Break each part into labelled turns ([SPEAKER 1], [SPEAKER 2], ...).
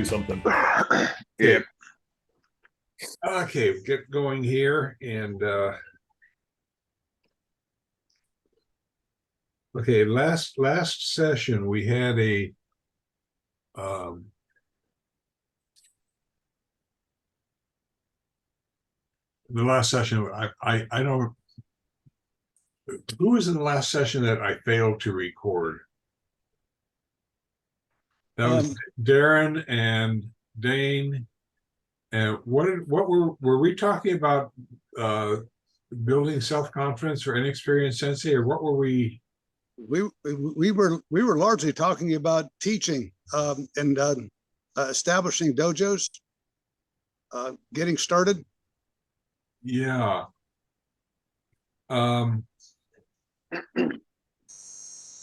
[SPEAKER 1] something.
[SPEAKER 2] Yeah. Okay, get going here. And okay, last session we had a the last session I don't, who was in the last session that I failed to record? That was Darren and Dane. And what were we talking about? Building self-confidence for inexperienced sensei, or what were we?
[SPEAKER 3] We were largely talking about teaching and establishing dojos, getting started.
[SPEAKER 2] Yeah.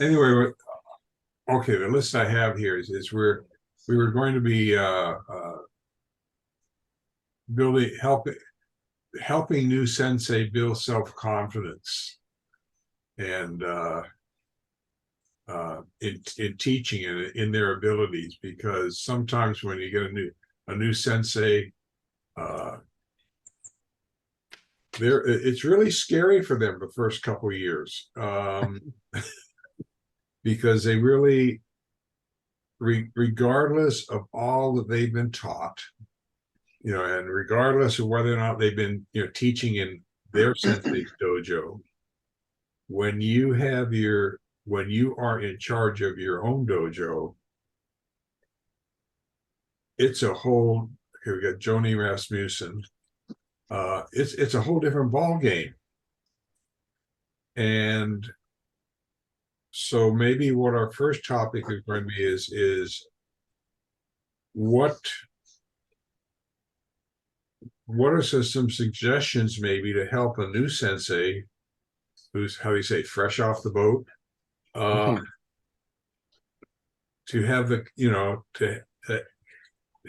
[SPEAKER 2] Anyway, okay, the list I have here is we were going to be helping new sensei build self-confidence and in teaching and in their abilities, because sometimes when you get a new sensei, it's really scary for them the first couple of years, because they really, regardless of all that they've been taught, and regardless of whether or not they've been, teaching in their sensei's dojo, when you are in charge of your own dojo, it's a whole, okay, we got Joni Rasmussen. It's a whole different ball game. And so maybe what our first topic is going to be is what are some suggestions maybe to help a new sensei who's, how do you say, fresh off the boat, to have the, to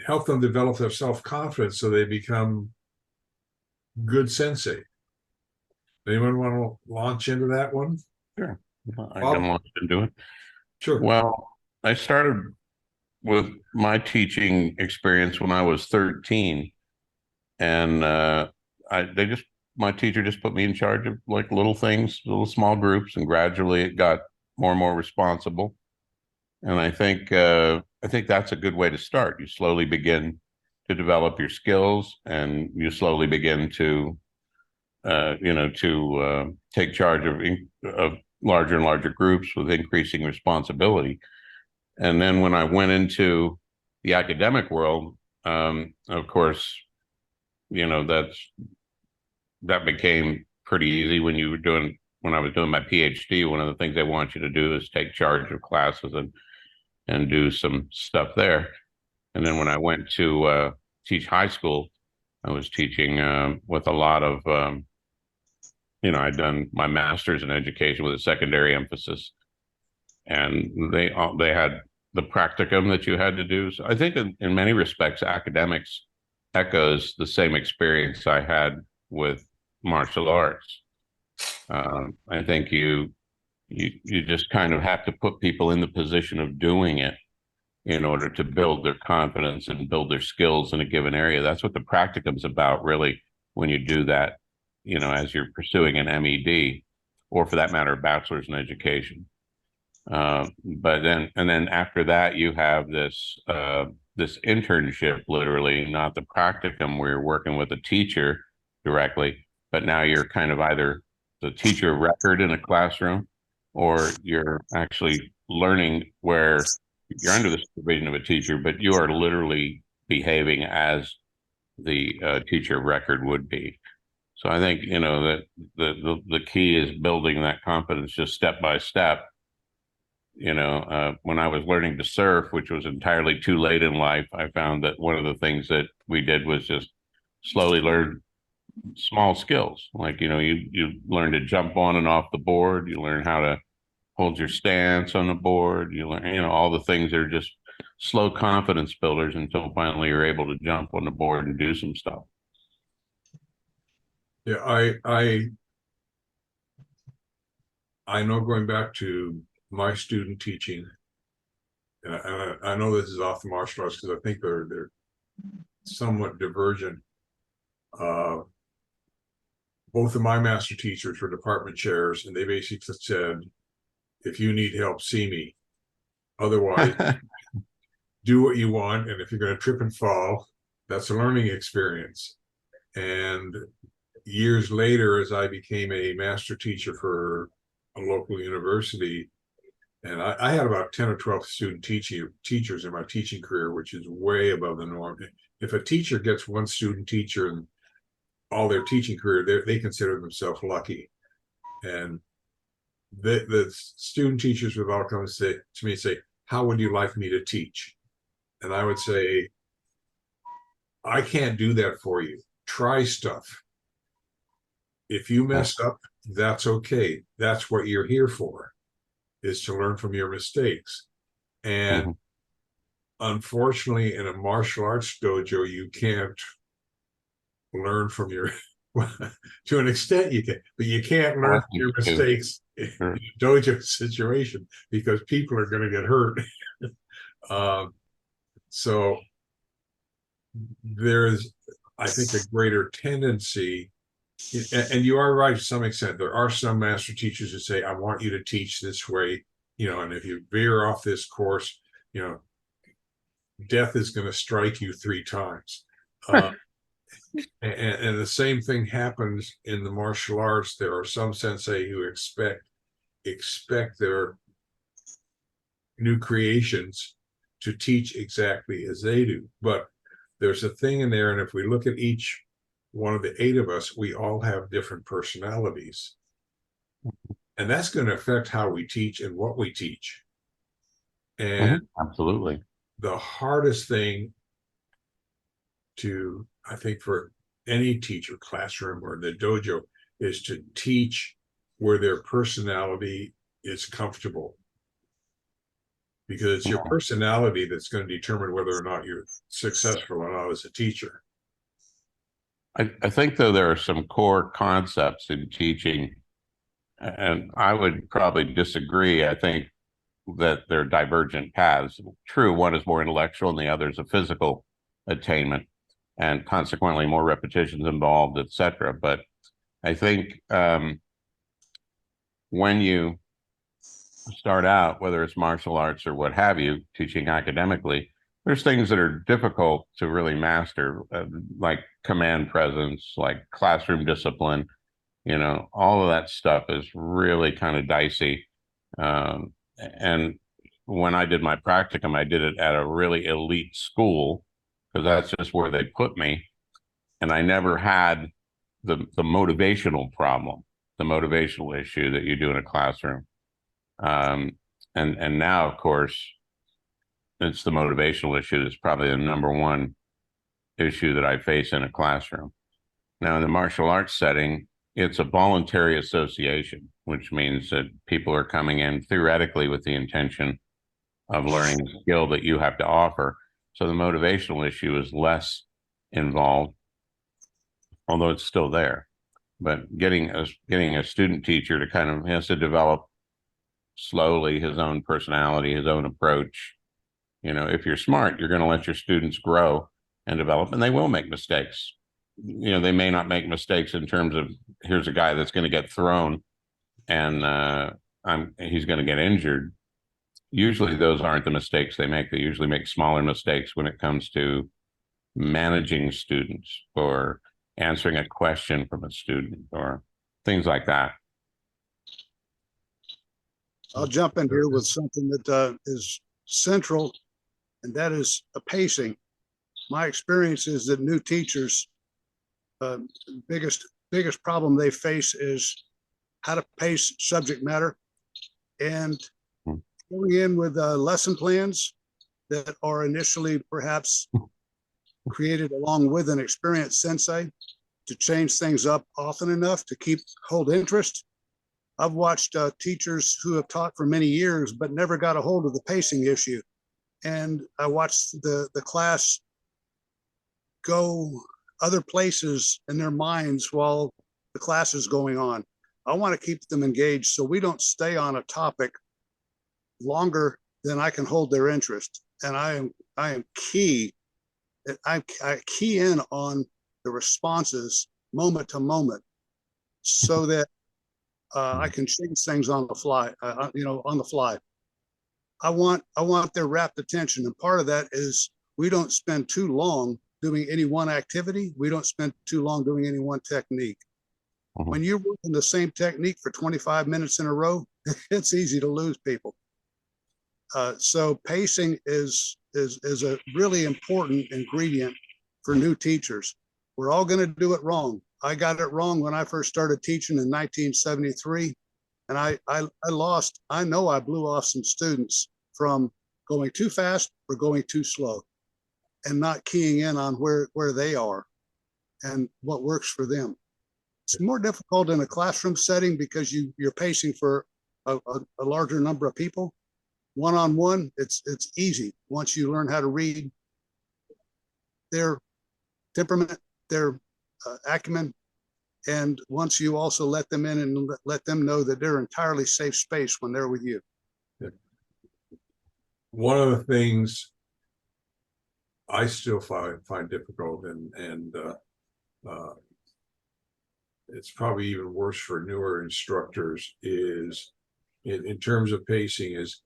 [SPEAKER 2] help them develop their self-confidence so they become good sensei. Anyone want to launch into that one?
[SPEAKER 4] Sure. I can launch into it.
[SPEAKER 2] Sure.
[SPEAKER 4] Well, I started with my teaching experience when I was 13, and my teacher just put me in charge of like little things, little small groups, and gradually it got more and more responsible. And I think that's a good way to start. You slowly begin to develop your skills, and you slowly begin to take charge of larger and larger groups with increasing responsibility. And then when I went into the academic world, of course, that became pretty easy when I was doing my PhD. One of the things they want you to do is take charge of classes and do some stuff there. And then when I went to teach high school, I was teaching with a lot of, I'd done my master's in education with a secondary emphasis, and they had the practicum that you had to do. So I think in many respects, academics echoes the same experience I had with martial arts. I think you just kind of have to put people in the position of doing it in order to build their confidence and build their skills in a given area. That's what the practicum's about, really, when you do that, as you're pursuing an MED, or for that matter, a bachelor's in education. But then after that, you have this internship, literally, not the practicum, where you're working with a teacher directly, but now you're kind of either the teacher of record in a classroom, or you're actually learning where you're under the supervision of a teacher, but you are literally behaving as the teacher of record would be. So I think, that the key is building that confidence just step by step. When I was learning to surf, which was entirely too late in life, I found that one of the things that we did was just slowly learn small skills. Like, you learn to jump on and off the board. You learn how to hold your stance on the board. You learn, all the things that are just slow confidence builders until finally you're able to jump on the board and do some stuff.
[SPEAKER 2] Yeah, I know, going back to my student teaching, and I know this is off the martial arts because I think they're somewhat divergent. Both of my master teachers were department chairs, and they basically said, if you need help, see me. Otherwise, do what you want, and if you're going to trip and fall, that's a learning experience. And years later, as I became a master teacher for a local university, and I had about 10 or 12 student teachers in my teaching career, which is way above the norm. If a teacher gets one student teacher in all their teaching career, they consider themselves lucky. And the student teachers would all come to me and say, how would you like me to teach? And I would say, I can't do that for you. Try stuff. If you mess up, that's okay. That's what you're here for, is to learn from your mistakes. And unfortunately, in a martial arts dojo, you can't learn from your, to an extent you can, but you can't learn from your mistakes in a dojo situation because people are going to get hurt. So there's, I think, a greater tendency, and you are right to some extent. There are some master teachers who say, I want you to teach this way, and if you veer off this course, death is going to strike you 3 times. And the same thing happens in the martial arts. There are some sensei who expect their new creations to teach exactly as they do. But there's a thing in there, and if we look at each one of the 8 of us, we all have different personalities. And that's going to affect how we teach and what we teach. And
[SPEAKER 4] absolutely,
[SPEAKER 2] the hardest thing to, I think, for any teacher, classroom or the dojo, is to teach where their personality is comfortable. Because it's your personality that's going to determine whether or not you're successful or not as a teacher.
[SPEAKER 4] I think, though, there are some core concepts in teaching, and I would probably disagree. I think that they're divergent paths. True, one is more intellectual and the other is a physical attainment, and consequently more repetitions involved, etc. But I think when you start out, whether it's martial arts or what have you, teaching academically, there's things that are difficult to really master, like command presence, like classroom discipline. All of that stuff is really kind of dicey. And when I did my practicum, I did it at a really elite school because that's just where they put me. And I never had the motivational problem, the motivational issue that you do in a classroom. And now, of course, it's the motivational issue that's probably the number one issue that I face in a classroom. Now, in the martial arts setting, it's a voluntary association, which means that people are coming in theoretically with the intention of learning the skill that you have to offer. So the motivational issue is less involved, although it's still there. But getting a student teacher to kind of has to develop slowly his own personality, his own approach. If you're smart, you're going to let your students grow and develop, and they will make mistakes. They may not make mistakes in terms of, here's a guy that's going to get thrown and he's going to get injured. Usually those aren't the mistakes they make. They usually make smaller mistakes when it comes to managing students or answering a question from a student or things like that.
[SPEAKER 3] I'll jump in here with something that is central, and that is a pacing. My experience is that new teachers, biggest problem they face is how to pace subject matter, and going in with lesson plans that are initially perhaps created along with an experienced sensei to change things up often enough to hold interest. I've watched teachers who have taught for many years but never got a hold of the pacing issue, and I watched the class go other places in their minds while the class is going on. I want to keep them engaged so we don't stay on a topic longer then I can hold their interest. And I am key. I key in on the responses moment to moment, so that I can change things on the fly. On the fly. I want their rapt attention, and part of that is we don't spend too long doing any one activity. We don't spend too long doing any one technique. When you're working the same technique for 25 minutes in a row, it's easy to lose people. So pacing is a really important ingredient for new teachers. We're all going to do it wrong. I got it wrong when I first started teaching in 1973, and I know I blew off some students from going too fast or going too slow, and not keying in on where they are and what works for them. It's more difficult in a classroom setting because you're pacing for a larger number of people. One-on-one, it's easy once you learn how to read their temperament, their acumen, and once you also let them in and let them know that they're entirely safe space when they're with you.
[SPEAKER 2] One of the things I still find difficult, and it's probably even worse for newer instructors, is in terms of pacing, is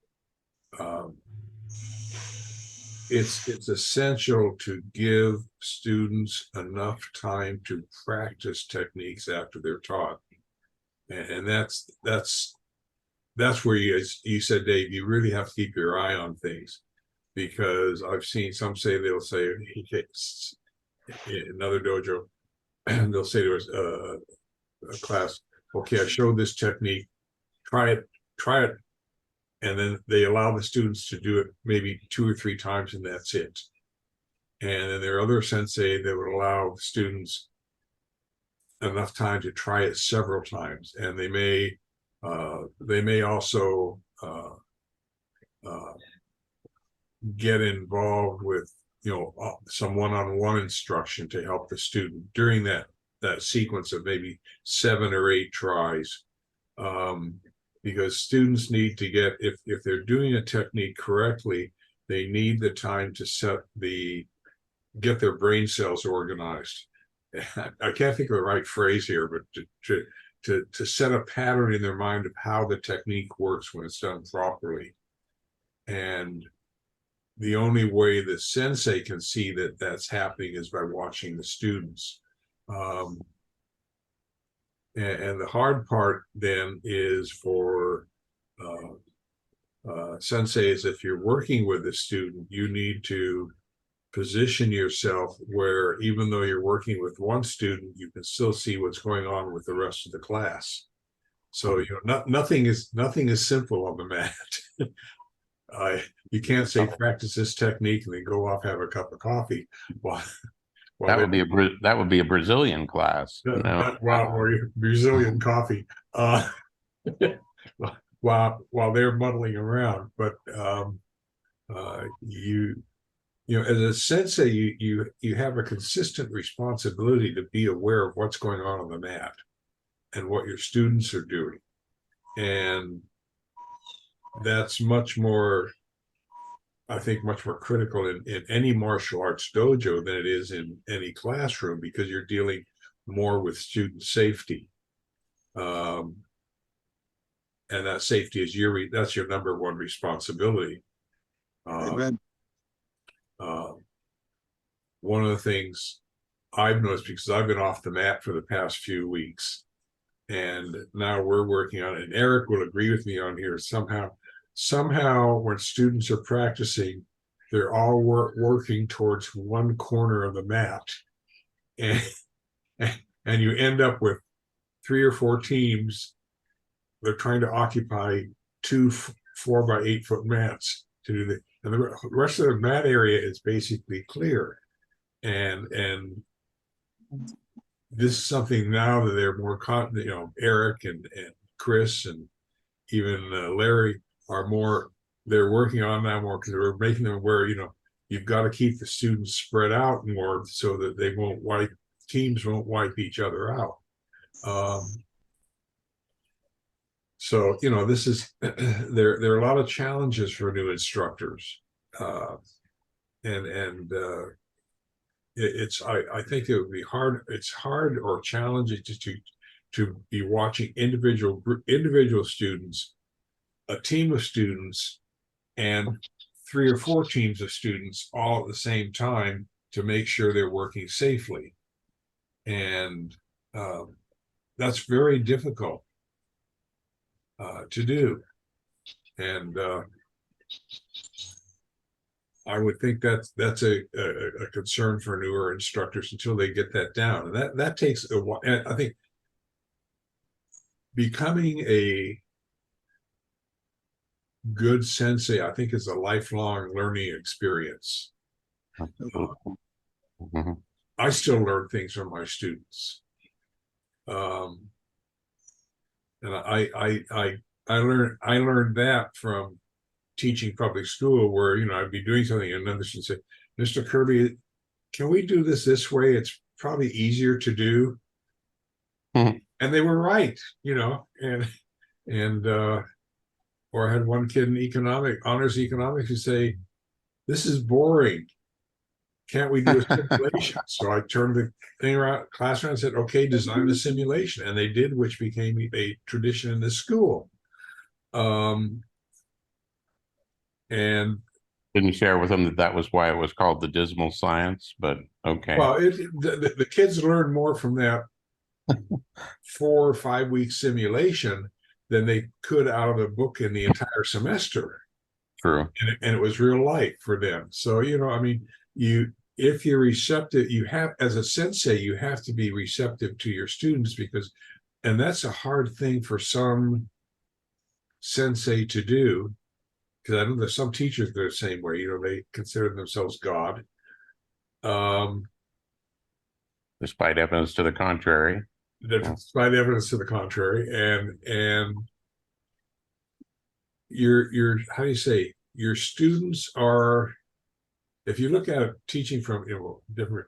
[SPEAKER 2] it's essential to give students enough time to practice techniques after they're taught, and that's where you said, Dave, you really have to keep your eye on things, because I've seen some say, they'll say in another dojo, and they'll say to us, a class, okay, I showed this technique, try it, and then they allow the students to do it maybe 2 or 3 times, and that's it. And then there are other sensei that would allow students enough time to try it several times, and they may also get involved with some one-on-one instruction to help the student during that sequence of maybe 7 or 8 tries, because students need to get, if they're doing a technique correctly, they need the time to get their brain cells organized. I can't think of the right phrase here, but to set a pattern in their mind of how the technique works when it's done properly. And the only way the sensei can see that that's happening is by watching the students. And the hard part then is for senseis, if you're working with a student, you need to position yourself where, even though you're working with one student, you can still see what's going on with the rest of the class. So nothing is simple on the mat. You can't say practice this technique and then go off, have a cup of coffee.
[SPEAKER 4] That would be a Brazilian class.
[SPEAKER 2] Or Brazilian coffee. While they're muddling around, but as a sensei, you have a consistent responsibility to be aware of what's going on the mat and what your students are doing, and that's much more, I think, much more critical in any martial arts dojo than it is in any classroom, because you're dealing more with student safety, and that safety is that's your number one responsibility.
[SPEAKER 3] Amen.
[SPEAKER 2] One of the things I've noticed, because I've been off the mat for the past few weeks, and now we're working on it, and Eric will agree with me on here, somehow when students are practicing, they're all working towards one corner of the mat, and you end up with 3 or 4 teams. They're trying to occupy 2 4-by-8 foot mats to do the, and the rest of the mat area is basically clear. And this is something now that they're more Eric and Chris and even Larry are more, they're working on that more, because we're making them aware, you've got to keep the students spread out more so that teams won't wipe each other out. So, you know, this is there are a lot of challenges for new instructors. I think it would be hard. It's hard or challenging to be watching individual students, a team of students, and 3 or 4 teams of students all at the same time to make sure they're working safely. And that's very difficult to do. And I would think that's a concern for newer instructors until they get that down. And that takes a while. And I think becoming a good sensei, I think, is a lifelong learning experience.
[SPEAKER 4] Mhm.
[SPEAKER 2] I still learn things from my students. And I learned that from teaching public school, where, you know, I'd be doing something and another should say, Mr. Kirby, can we do this way? It's probably easier to do.
[SPEAKER 4] Mhm.
[SPEAKER 2] And they were right, you know, and or I had one kid in honors economics who say, this is boring. Can't we do a simulation? So I turned the thing around, class around, and said, okay, design a simulation. And they did, which became a tradition in the school. And
[SPEAKER 4] Didn't share with them that was why it was called the dismal science, but okay.
[SPEAKER 2] well, the kids learned more from that 4 or 5 week simulation than they could out of a book in the entire semester.
[SPEAKER 4] True.
[SPEAKER 2] And it was real light for them. So, you know, I mean, if you're receptive, you have, as a sensei, you have to be receptive to your students, and that's a hard thing for some sensei to do, because I know there's some teachers that are the same way, you know, they consider themselves God.
[SPEAKER 4] Despite evidence to the contrary.
[SPEAKER 2] Despite evidence to the contrary. And your how do you say, your students are, if you look at it, teaching from, you know, different,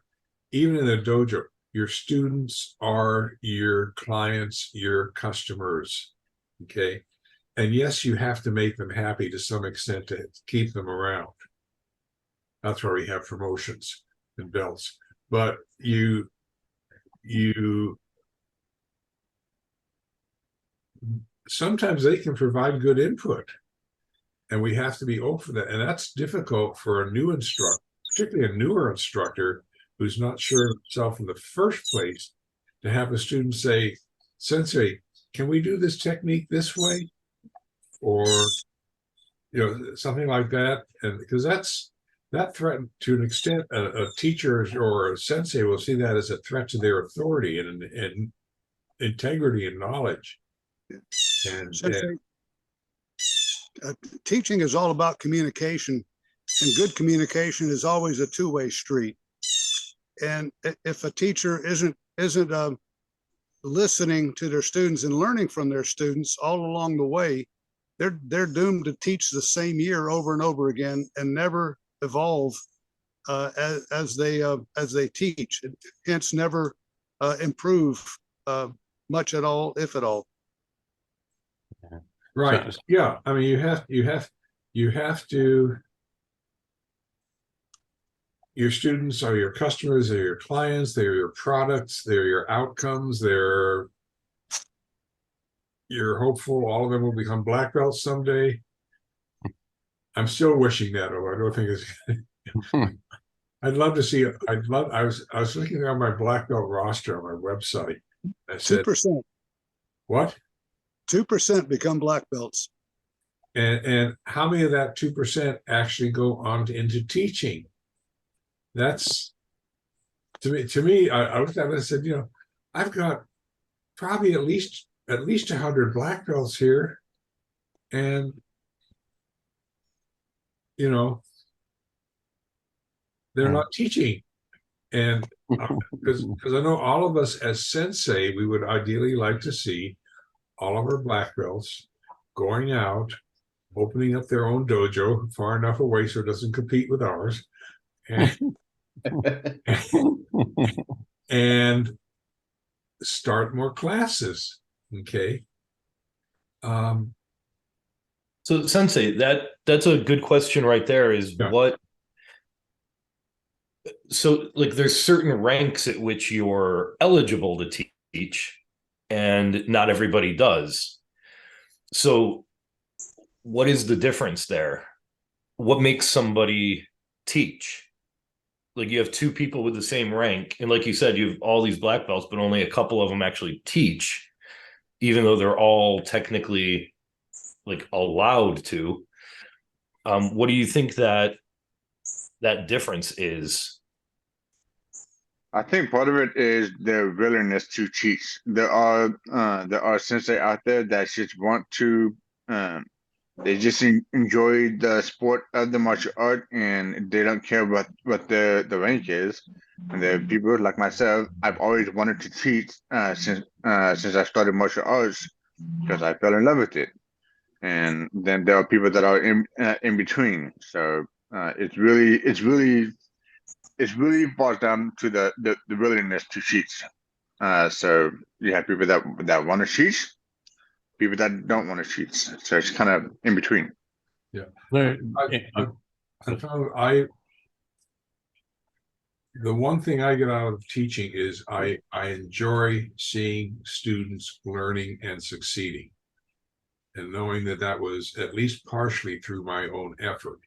[SPEAKER 2] even in the dojo, your students are your clients, your customers. Okay. And yes, you have to make them happy to some extent to keep them around. That's why we have promotions and belts. But you sometimes they can provide good input, and we have to be open for that. And that's difficult for a new instructor, particularly a newer instructor who's not sure of himself in the first place, to have a student say, Sensei, can we do this technique this way? Or, you know, something like that. And because that threat, to an extent, a teacher or a sensei will see that as a threat to their authority and integrity and knowledge. And
[SPEAKER 3] teaching is all about communication, and good communication is always a two-way street. And if a teacher isn't listening to their students and learning from their students all along the way, they're doomed to teach the same year over and over again and never evolve as they teach, and hence never improve much at all, if at all.
[SPEAKER 2] right. Yeah. I mean, you have to, your students are your customers, they're your clients, they're your products, they're your outcomes, you're hopeful all of them will become black belts someday. I'm still wishing that, although I don't think it's I'd love to see it. I was looking at my black belt roster on my website. I said
[SPEAKER 3] 2%.
[SPEAKER 2] What?
[SPEAKER 3] 2% become black belts.
[SPEAKER 2] And how many of that 2% actually go on into teaching? That's, to me, I looked at it and said, you know, I've got probably at least 100 black belts here, and you know, they're not teaching. And because I know all of us as sensei, we would ideally like to see all of our black belts going out, opening up their own dojo far enough away so it doesn't compete with ours, and start more classes. Okay. Um,
[SPEAKER 1] So, Sensei, that's a good question right there. Is
[SPEAKER 2] Yeah.
[SPEAKER 1] what so like there's certain ranks at which you're eligible to teach, and not everybody does. So, what is the difference there? What makes somebody teach? Like you have two people with the same rank, and like you said, you have all these black belts, but only a couple of them actually teach, even though they're all technically like allowed to. What do you think that difference is?
[SPEAKER 5] I think part of it is their willingness to teach. There are sensei out there that just want to um, they just enjoy the sport of the martial art and they don't care what the rank is. And there are people like myself. I've always wanted to teach since I started martial arts because I fell in love with it. And then there are people that are in between. So it's really boils down to the willingness to teach. So you have people that want to teach, people that don't want to teach. So it's kind of in between.
[SPEAKER 4] There-
[SPEAKER 2] I found the one thing I get out of teaching is I enjoy seeing students learning and succeeding, and knowing that was at least partially through my own effort.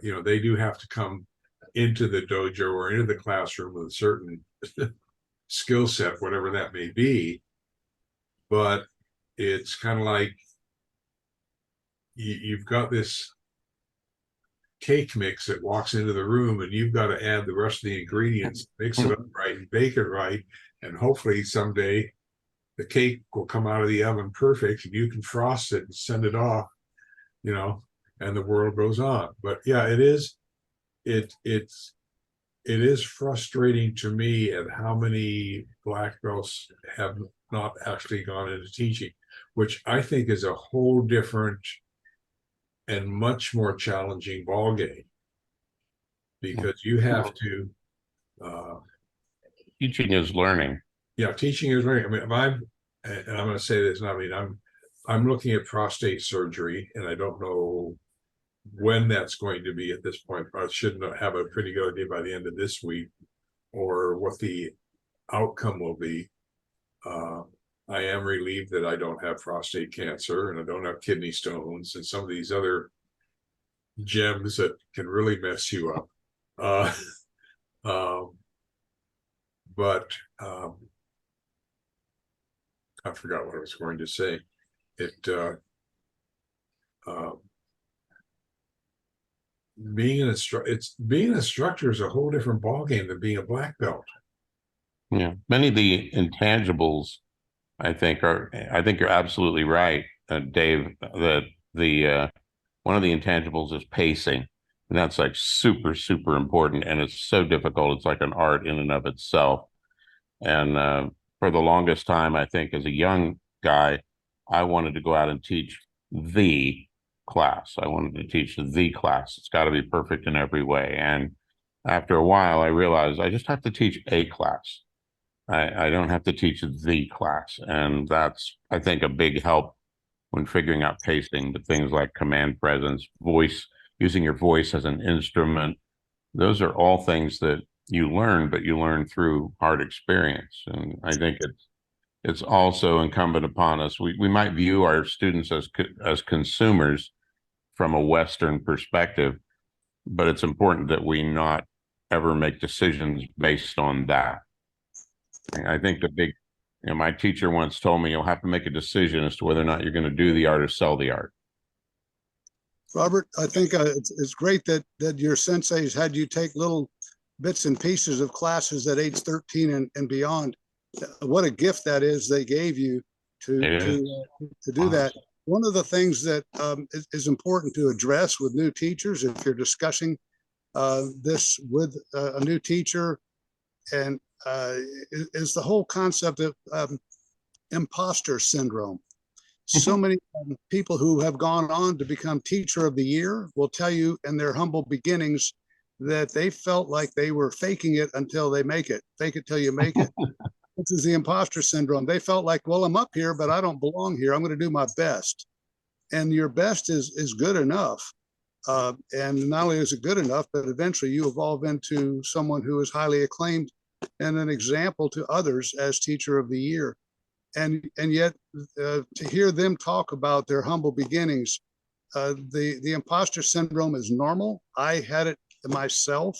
[SPEAKER 2] They do have to come into the dojo or into the classroom with a certain skill set, whatever that may be. But it's kind of like you've got this cake mix that walks into the room, and you've got to add the rest of the ingredients, mix it up right, and bake it right, and hopefully someday the cake will come out of the oven perfect, and you can frost it and send it off, and the world goes on. But yeah, it is frustrating to me at how many black belts have not actually gone into teaching, which I think is a whole different and much more challenging ballgame, because you have to
[SPEAKER 4] Teaching is learning.
[SPEAKER 2] teaching is learning. I mean, I'm going to say this, I'm looking at prostate surgery, and I don't know when that's going to be at this point. I should have a pretty good idea by the end of this week, or what the outcome will be. I am relieved that I don't have prostate cancer, and I don't have kidney stones and some of these other gems that can really mess you up. But I forgot what I was going to say. Being an instructor is a whole different ballgame than being a black belt.
[SPEAKER 4] Yeah, many of the intangibles, I think you're absolutely right, Dave. That the one of the intangibles is pacing, and that's like super, super important, and it's so difficult. It's like an art in and of itself. And for the longest time, I think as a young guy, I wanted to go out and teach the class. I wanted to teach the class. It's got to be perfect in every way. And after a while, I realized I just have to teach a class. I don't have to teach the class. And that's, I think, a big help when figuring out pacing, but things like command presence, voice, using your voice as an instrument. Those are all things that you learn, but you learn through hard experience. And I think it's also incumbent upon us. We might view our students as consumers from a Western perspective, but it's important that we not ever make decisions based on that. I think my teacher once told me you'll have to make a decision as to whether or not you're going to do the art or sell the art.
[SPEAKER 3] Robert, I think it's great that your senseis had you take little bits and pieces of classes at age 13 and beyond. What a gift that is they gave you to do that. One of the things that is important to address with new teachers, if you're discussing this with a new teacher, and is the whole concept of imposter syndrome. So many people who have gone on to become teacher of the year will tell you in their humble beginnings that they felt like they were faking it until they make it. Fake it till you make it. This is the imposter syndrome. They felt like, well, I'm up here, but I don't belong here. I'm going to do my best. And your best is good enough. And not only is it good enough, but eventually you evolve into someone who is highly acclaimed and an example to others as teacher of the year. And yet to hear them talk about their humble beginnings, the imposter syndrome is normal. I had it myself.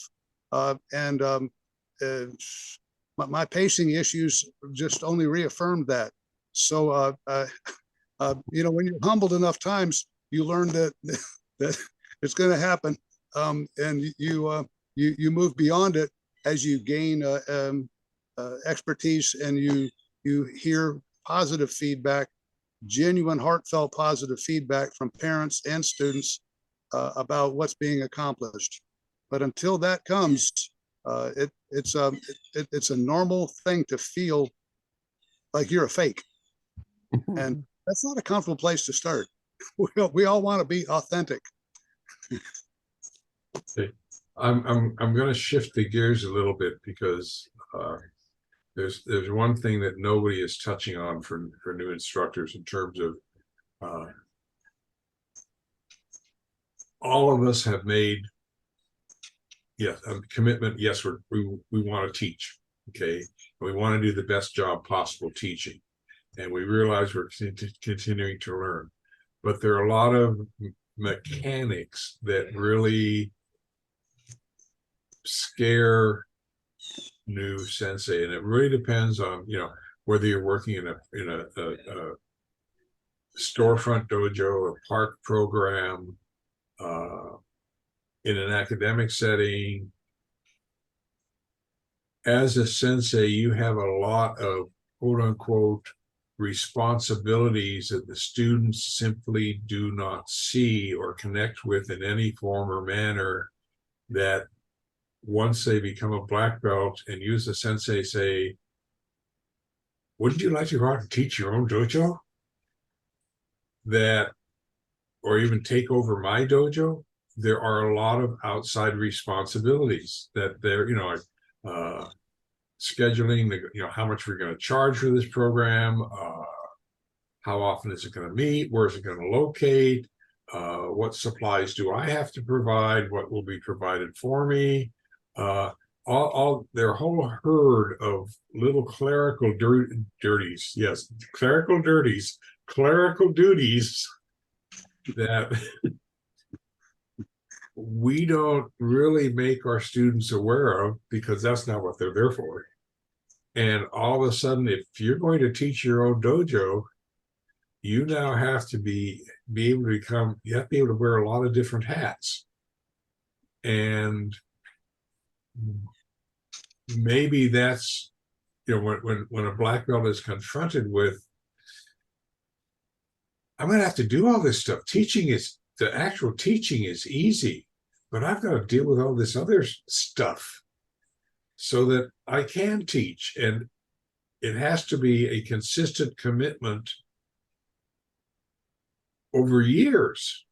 [SPEAKER 3] My pacing issues just only reaffirmed that. So, when you're humbled enough times, you learn that it's going to happen, and you move beyond it as you gain expertise, and you hear positive feedback, genuine, heartfelt, positive feedback from parents and students about what's being accomplished. But until that comes, it's a normal thing to feel like you're a fake, and that's not a comfortable place to start. We all want to be authentic.
[SPEAKER 2] I'm going to shift the gears a little bit because there's one thing that nobody is touching on for new instructors in terms of all of us have made a commitment. Yes, we want to teach, okay, we want to do the best job possible teaching, and we realize we're continuing to learn, but there are a lot of mechanics that really scare new sensei, and it really depends on whether you're working in a storefront dojo, a park program, in an academic setting. As a sensei, you have a lot of quote unquote responsibilities that the students simply do not see or connect with in any form or manner, that once they become a black belt and use the sensei say, wouldn't you like to go out and teach your own dojo? Or even take over my dojo? There are a lot of outside responsibilities that they're, scheduling, how much we're going to charge for this program, how often is it going to meet, where is it going to locate, what supplies do I have to provide, what will be provided for me, all their whole herd of little clerical duties that we don't really make our students aware of, because that's not what they're there for. And all of a sudden, if you're going to teach your own dojo, you now have to be able to wear a lot of different hats. And maybe that's, when a black belt is confronted with, I'm going to have to do all this stuff. The actual teaching is easy, but I've got to deal with all this other stuff so that I can teach. And it has to be a consistent commitment over years.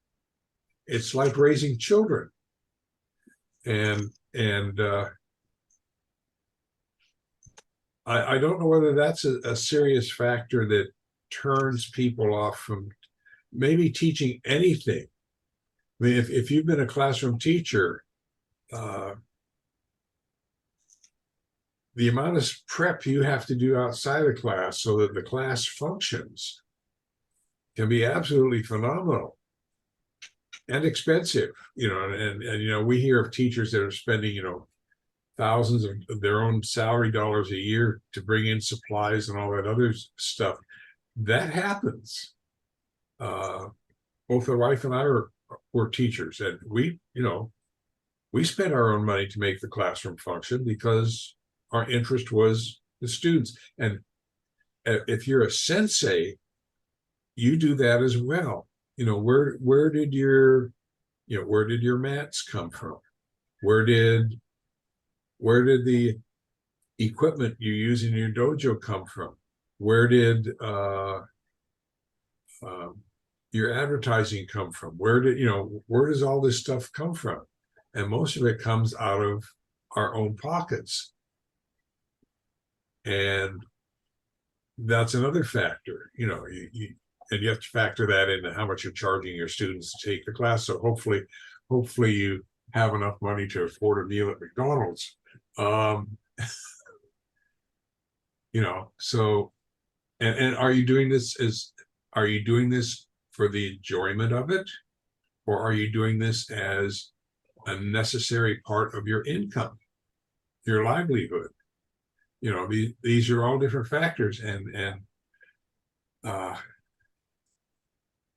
[SPEAKER 2] It's like raising children. And I don't know whether that's a serious factor that turns people off from maybe teaching anything. I mean, if you've been a classroom teacher, the amount of prep you have to do outside of class so that the class functions can be absolutely phenomenal and expensive. And we hear of teachers that are spending, thousands of their own salary dollars a year to bring in supplies and all that other stuff. That happens. Both my wife and I were teachers, and we spent our own money to make the classroom function because our interest was the students. And if you're a sensei, you do that as well. Where did your mats come from? Where did the equipment you use in your dojo come from? Where did your advertising come from? Where does all this stuff come from? And most of it comes out of our own pockets. And that's another factor. And you have to factor that into how much you're charging your students to take the class. So hopefully you have enough money to afford a meal at McDonald's. So and are you doing this for the enjoyment of it, or are you doing this as a necessary part of your income, your livelihood? These are all different factors, and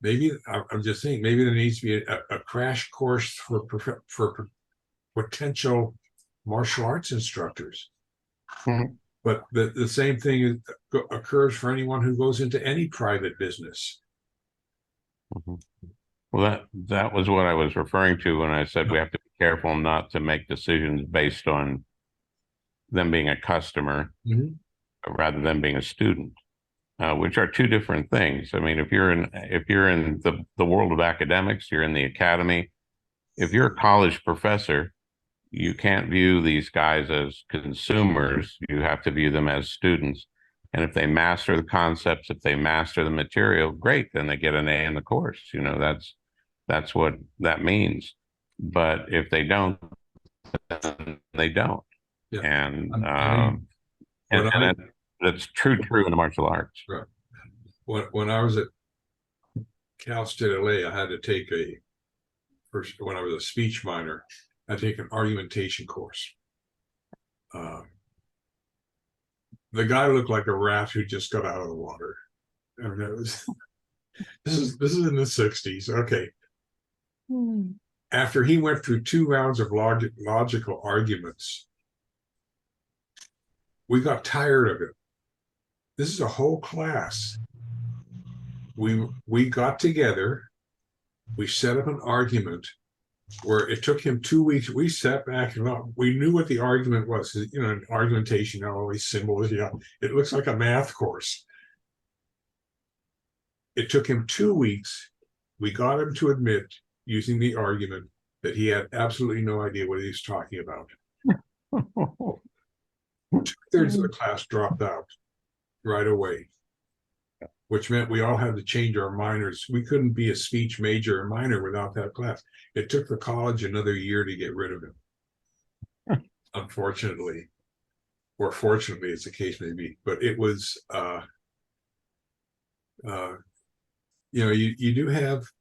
[SPEAKER 2] maybe I'm just saying, maybe there needs to be a crash course for potential martial arts instructors.
[SPEAKER 4] Mhm.
[SPEAKER 2] But the same thing occurs for anyone who goes into any private business.
[SPEAKER 4] Mhm. Well, that was what I was referring to when I said we have to be careful not to make decisions based on them being a customer
[SPEAKER 2] Mhm.
[SPEAKER 4] rather than being a student, which are two different things. I mean, if you're in the world of academics, you're in the academy. If you're a college professor, you can't view these guys as consumers. You have to view them as students. And if they master the concepts, if they master the material, great, then they get an A in the course. That's what that means. But if they don't, then they don't.
[SPEAKER 2] Yeah.
[SPEAKER 4] And
[SPEAKER 2] When I
[SPEAKER 4] that's true in the martial arts.
[SPEAKER 2] Right. When I was at Cal State LA, I had to take when I was a speech minor, I take an argumentation course. The guy looked like a rat who just got out of the water. I mean, this is in the 60s. Okay. After he went through 2 rounds of logical arguments, we got tired of it. This is a whole class. We got together, we set up an argument where it took him 2 weeks. We sat back and we knew what the argument was. In argumentation, all these symbols. It looks like a math course. It took him 2 weeks. We got him to admit, using the argument, that he had absolutely no idea what he was talking about. 2/3 of the class dropped out right away, which meant we all had to change our minors. We couldn't be a speech major or minor without that class. It took the college another year to get rid of him, unfortunately, or fortunately, as the case may be. But it was, you do have,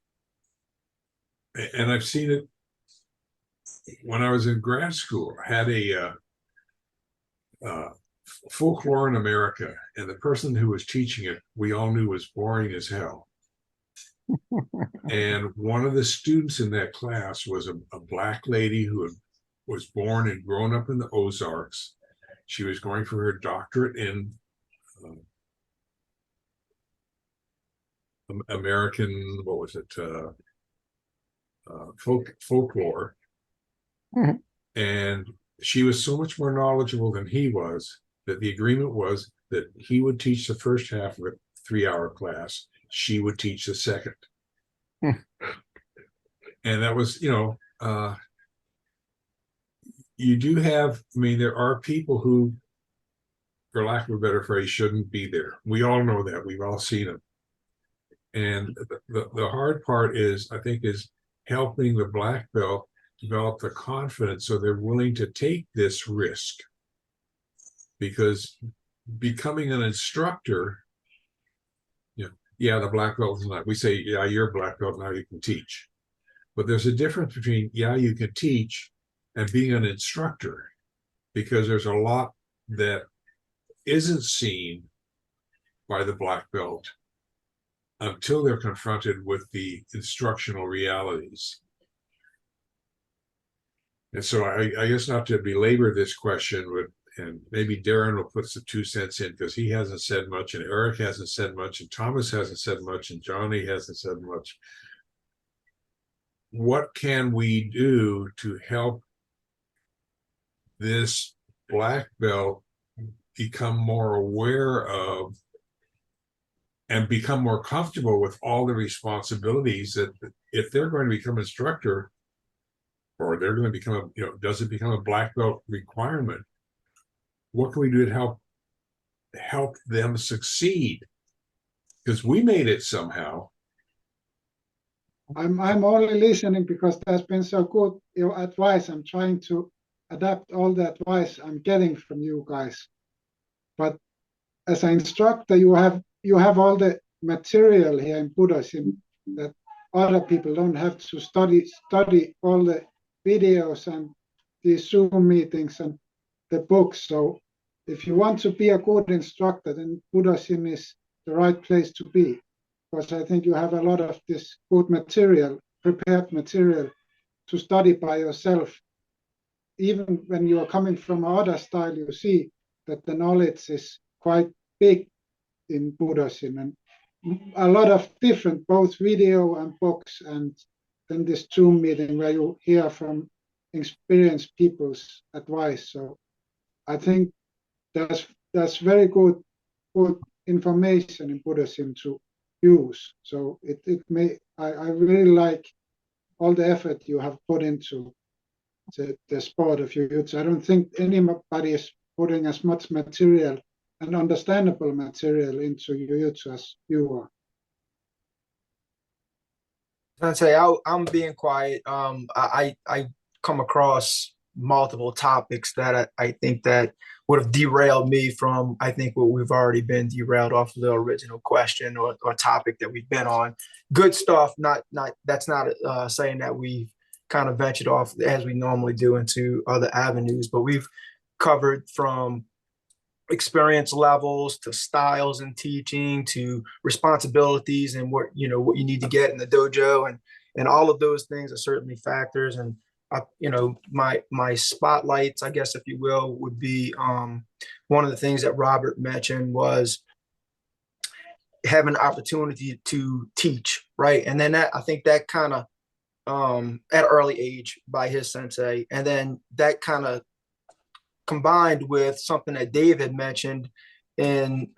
[SPEAKER 2] and I've seen it when I was in grad school. I had a folklore in America, and the person who was teaching it, we all knew was boring as hell. And one of the students in that class was a Black lady who was born and grown up in the Ozarks. She was going for her doctorate in American, what was it, folklore.
[SPEAKER 4] Mhm.
[SPEAKER 2] And she was so much more knowledgeable than he was that the agreement was that he would teach the first half of a 3-hour class. She would teach the second. And that was, you do have, there are people who, for lack of a better phrase, shouldn't be there. We all know that. We've all seen them. And the hard part is, I think, is helping the black belt develop the confidence so they're willing to take this risk. Because becoming an instructor, the black belt is not, we say, yeah, you're a black belt, now you can teach. But there's a difference between, yeah, you can teach and being an instructor, because there's a lot that isn't seen by the black belt until they're confronted with the instructional realities. And so I guess, not to belabor this question, and maybe Darren will put some 2 cents in, because he hasn't said much, and Eric hasn't said much, and Thomas hasn't said much, and Johnny hasn't said much. What can we do to help this black belt become more aware of and become more comfortable with all the responsibilities that, if they're going to become instructor, or they're going to become does it become a black belt requirement? What can we do to help help them succeed? Because we made it somehow.
[SPEAKER 6] I'm only listening because there's been so good your advice. I'm trying to adapt all the advice I'm getting from you guys. But as an instructor, you have all the material here in Budoshin that other people don't have to study all the videos and the Zoom meetings and the books. So if you want to be a good instructor, then Budoshin is the right place to be, because I think you have a lot of this good material, prepared material to study by yourself. Even when you are coming from other style, you see that the knowledge is quite big in Budoshin, and a lot of different, both video and books, and then this Zoom meeting where you hear from experienced people's advice. So I think that's very good information in Budoshin to use. So I really like all the effort you have put into the sport of jiu-jitsu. I don't think anybody is putting as much material and understandable material into jiu-jitsu as you are.
[SPEAKER 7] Sensei, I'm being quiet. I come across multiple topics that I think that would have derailed me from, I think, what we've already been derailed off of the original question or topic that we've been on. Good stuff. That's not saying that we've kind of ventured off as we normally do into other avenues, but we've covered from experience levels to styles in teaching to responsibilities and what you need to get in the dojo, and all of those things are certainly factors. And my spotlights, I guess, if you will, would be one of the things that Robert mentioned was having the opportunity to teach, right? And then I think that kind of at an early age by his sensei, and then that kind of combined with something that Dave had mentioned in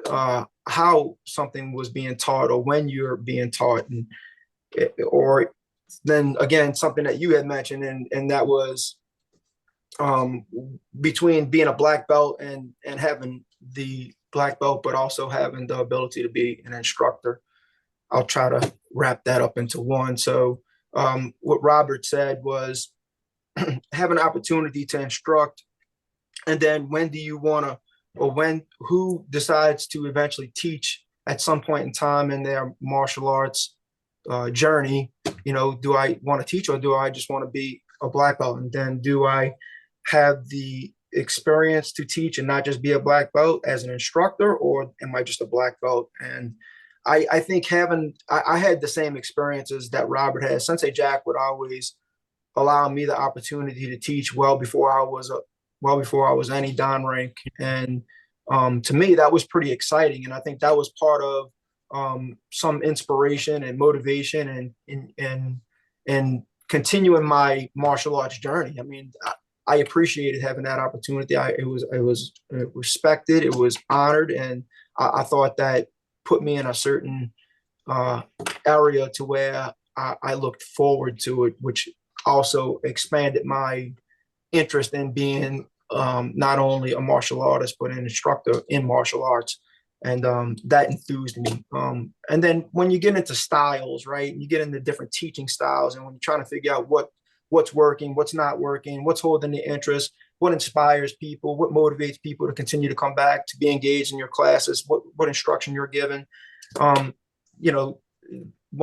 [SPEAKER 7] how something was being taught or when you're being taught, or then again something that you had mentioned, and that was between being a black belt and having the black belt, but also having the ability to be an instructor. I'll try to wrap that up into one. So what Robert said was have an opportunity to instruct, and then when do you want to, or who decides to eventually teach at some point in time in their martial arts journey? Do I want to teach, or do I just want to be a black belt? And then do I have the experience to teach and not just be a black belt as an instructor, or am I just a black belt? And I think I had the same experiences that Robert had. Sensei Jack would always allow me the opportunity to teach well before I was any Dan rank. And to me, that was pretty exciting. And I think that was part of some inspiration and motivation and continuing my martial arts journey. I mean, I appreciated having that opportunity. It was respected, it was honored, and I thought that put me in a certain area to where I looked forward to it, which also expanded my interest in being not only a martial artist, but an instructor in martial arts. And that enthused me. And then when you get into styles, right, you get into different teaching styles, and when you're trying to figure out what's working, what's not working, what's holding the interest, what inspires people, what motivates people to continue to come back, to be engaged in your classes, what instruction you're given. One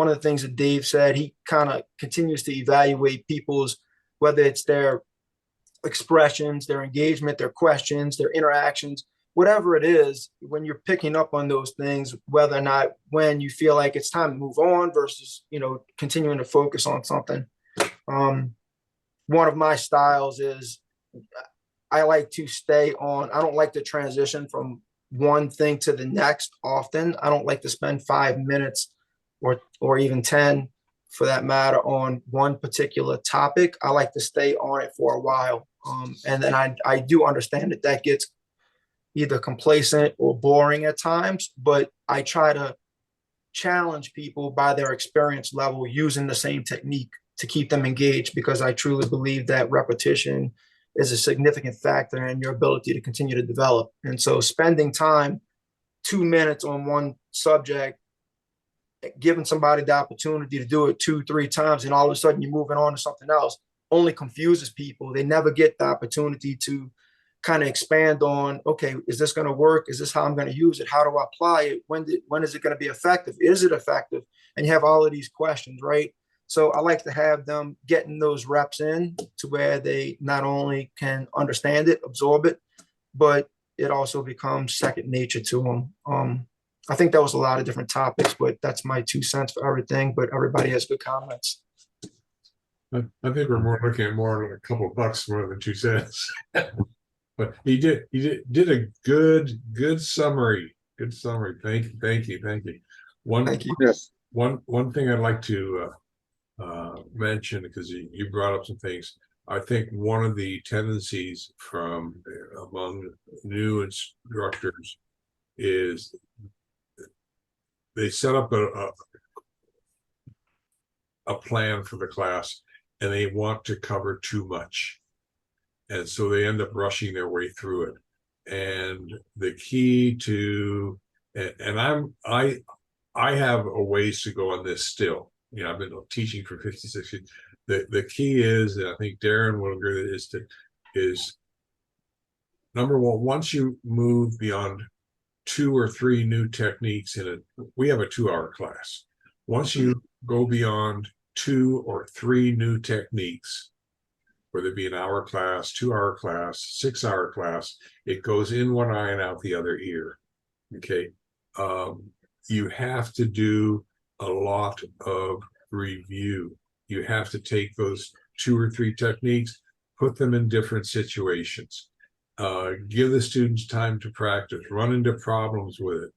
[SPEAKER 7] of the things that Dave said, he kind of continues to evaluate people's, whether it's their expressions, their engagement, their questions, their interactions, whatever it is, when you're picking up on those things, whether or not when you feel like it's time to move on versus, continuing to focus on something. One of my styles is I like to stay on. I don't like to transition from one thing to the next often. I don't like to spend 5 minutes or even 10 for that matter on one particular topic. I like to stay on it for a while. And then I do understand that gets either complacent or boring at times, but I try to challenge people by their experience level using the same technique to keep them engaged, because I truly believe that repetition is a significant factor in your ability to continue to develop. And so spending time 2 minutes on one subject, giving somebody the opportunity to do it 2-3 times, and all of a sudden you're moving on to something else, only confuses people. They never get the opportunity to kind of expand on, okay, is this going to work? Is this how I'm going to use it? How do I apply it? When is it going to be effective? Is it effective? And you have all of these questions, right? So I like to have them getting those reps in to where they not only can understand it, absorb it, but it also becomes second nature to them. I think that was a lot of different topics, but that's my 2 cents for everything. But everybody has good comments.
[SPEAKER 2] I think we're more looking at more than a couple of bucks more than 2 cents. But he did a good summary. Good summary. Thank you.
[SPEAKER 7] Thank you.
[SPEAKER 5] Yes.
[SPEAKER 2] One thing I'd like to mention, because you brought up some things. I think one of the tendencies from among new instructors is they set up a plan for the class and they want to cover too much. And so they end up rushing their way through it. And the key to, and I have a ways to go on this still. You know, I've been teaching for 56 years. The key is, and I think Darren will agree with this, is number one, once you move beyond 2 or 3 new techniques we have a 2-hour class. Once you go beyond 2 or 3 new techniques, whether it be an hour class, 2-hour class, 6-hour class, it goes in one eye and out the other ear. Okay. You have to do a lot of review. You have to take those 2 or 3 techniques, put them in different situations, give the students time to practice, run into problems with it.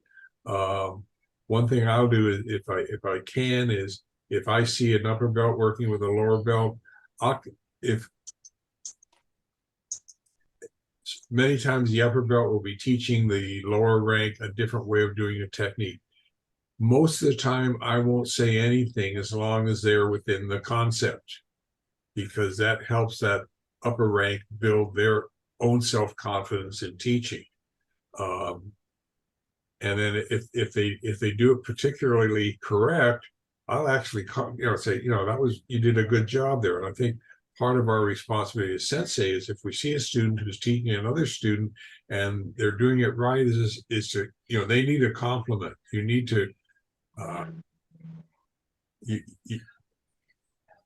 [SPEAKER 2] One thing I'll do is if I can is if I see an upper belt working with a lower belt, many times the upper belt will be teaching the lower rank a different way of doing a technique. Most of the time, I won't say anything as long as they're within the concept, because that helps that upper rank build their own self-confidence in teaching. And then if they do it particularly correct, I'll actually say, you did a good job there. And I think part of our responsibility as sensei is if we see a student who's teaching another student and they're doing it right, is to, they need a compliment. You need to,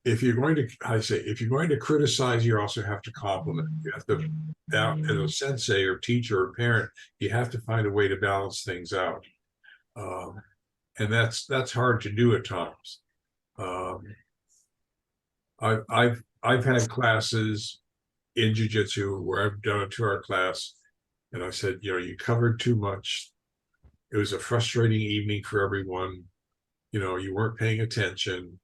[SPEAKER 2] if you're going to criticize, you also have to compliment. You have to, as a sensei or teacher or parent, you have to find a way to balance things out. And that's hard to do at times. I've had classes in jiu-jitsu where I've done a 2-hour class and I said, you covered too much. It was a frustrating evening for everyone. You weren't paying attention.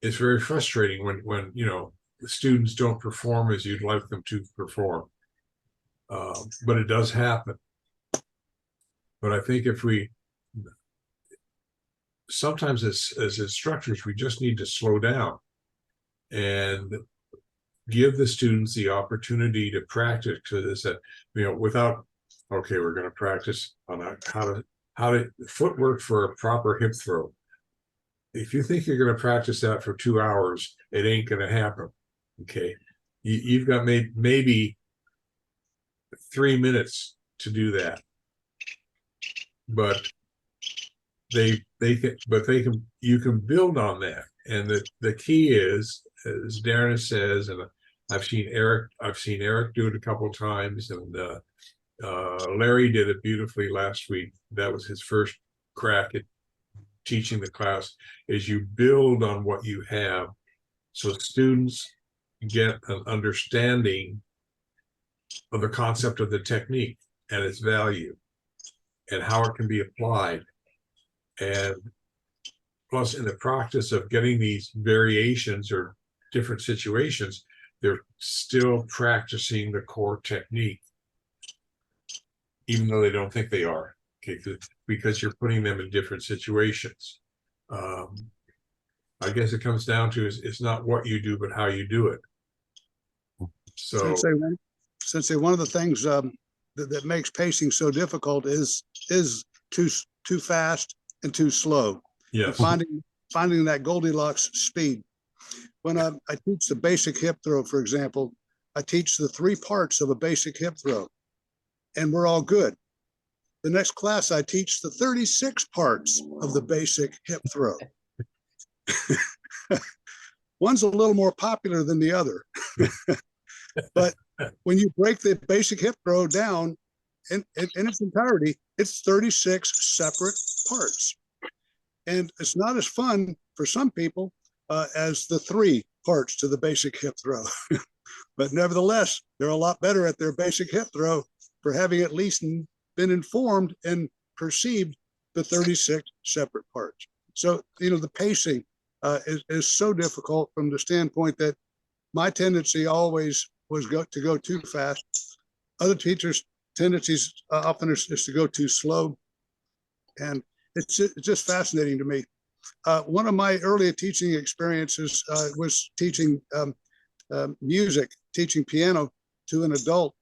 [SPEAKER 2] It's very frustrating when the students don't perform as you'd like them to perform. But it does happen. But I think sometimes as instructors, we just need to slow down and give the students the opportunity to practice, because without, okay, we're going to practice on how to footwork for a proper hip throw. If you think you're going to practice that for 2 hours, it ain't going to happen. Okay. You've got maybe 3 minutes to do that, but you can build on that. And the key is, as Darren says, and I've seen Eric do it a couple of times, and Larry did it beautifully last week. That was his first crack at teaching the class, is you build on what you have so students get an understanding of the concept of the technique and its value and how it can be applied. And plus, in the practice of getting these variations or different situations, they're still practicing the core technique, even though they don't think they are, okay, because you're putting them in different situations. I guess it comes down to it's not what you do, but how you do it. So
[SPEAKER 3] Sensei, one of the things that makes pacing so difficult is too fast and too slow.
[SPEAKER 2] yes,
[SPEAKER 3] And finding that Goldilocks speed. When I teach the basic hip throw, for example, I teach the 3 parts of a basic hip throw, and we're all good. The next class, I teach the 36 parts of the basic hip throw. One's a little more popular than the other. But when you break the basic hip throw down in its entirety, it's 36 separate parts. And it's not as fun for some people as the 3 parts to the basic hip throw. But nevertheless, they're a lot better at their basic hip throw for having at least been informed and perceived the 36 separate parts. So, the pacing is so difficult from the standpoint that my tendency always was to go too fast. Other teachers' tendencies often is to go too slow. And it's just fascinating to me. One of my earlier teaching experiences was teaching music, teaching piano to an adult.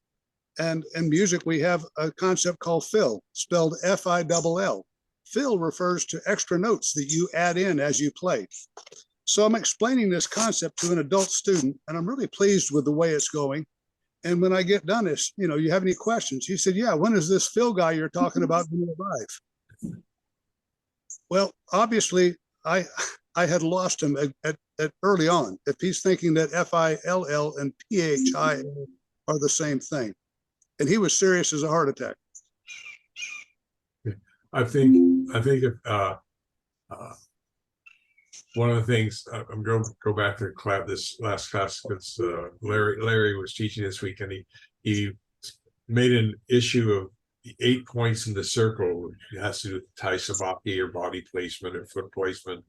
[SPEAKER 3] And in music, we have a concept called fill, spelled F-I-L-L. Fill refers to extra notes that you add in as you play. So I'm explaining this concept to an adult student, and I'm really pleased with the way it's going. And when I get done, it's, you have any questions? He said, yeah, when is this Phil guy you're talking about going to arrive? Well, obviously, I had lost him at early on. If he's thinking that F-I-L-L and P-H-I-L are the same thing. And he was serious as a heart attack.
[SPEAKER 2] I think if, one of the things I'm going to go back to this last class because Larry was teaching this week, and he made an issue of 8 points in the circle. It has to do with Tai Sabaki or body placement or foot placement,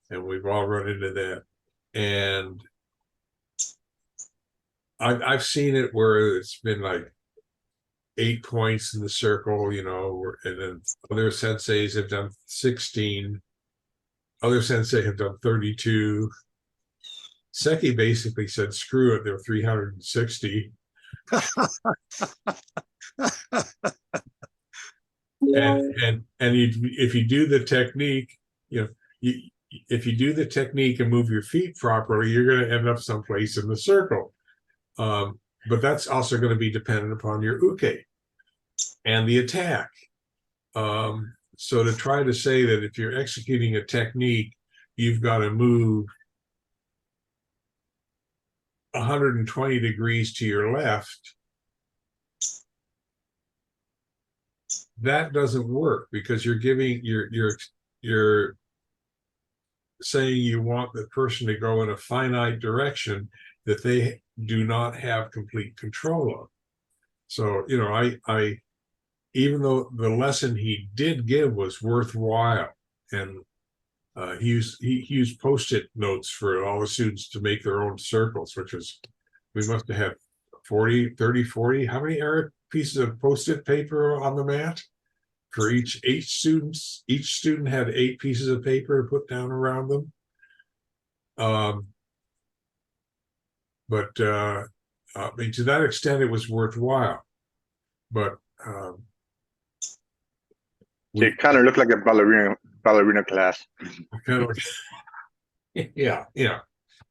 [SPEAKER 2] and we've all run into that. And I've seen it where it's been like 8 points in the circle, and then other senseis have done 16. Other sensei have done 32. Seki basically said, screw it, they're 360. And if you do the technique, if you do the technique and move your feet properly, you're going to end up someplace in the circle. But that's also going to be dependent upon your uke and the attack. So to try to say that if you're executing a technique, you've got to move 120 degrees to your left, that doesn't work, because you're saying you want the person to go in a finite direction that they do not have complete control of. So, I even though the lesson he did give was worthwhile, and he used Post-it notes for all the students to make their own circles, which was, we must have had 40, 30, 40. How many, Eric, pieces of Post-it paper on the mat? For each student had 8 pieces of paper put down around them. But to that extent, it was worthwhile. But
[SPEAKER 5] it kind of looked like a ballerina class.
[SPEAKER 2] Kind of, yeah.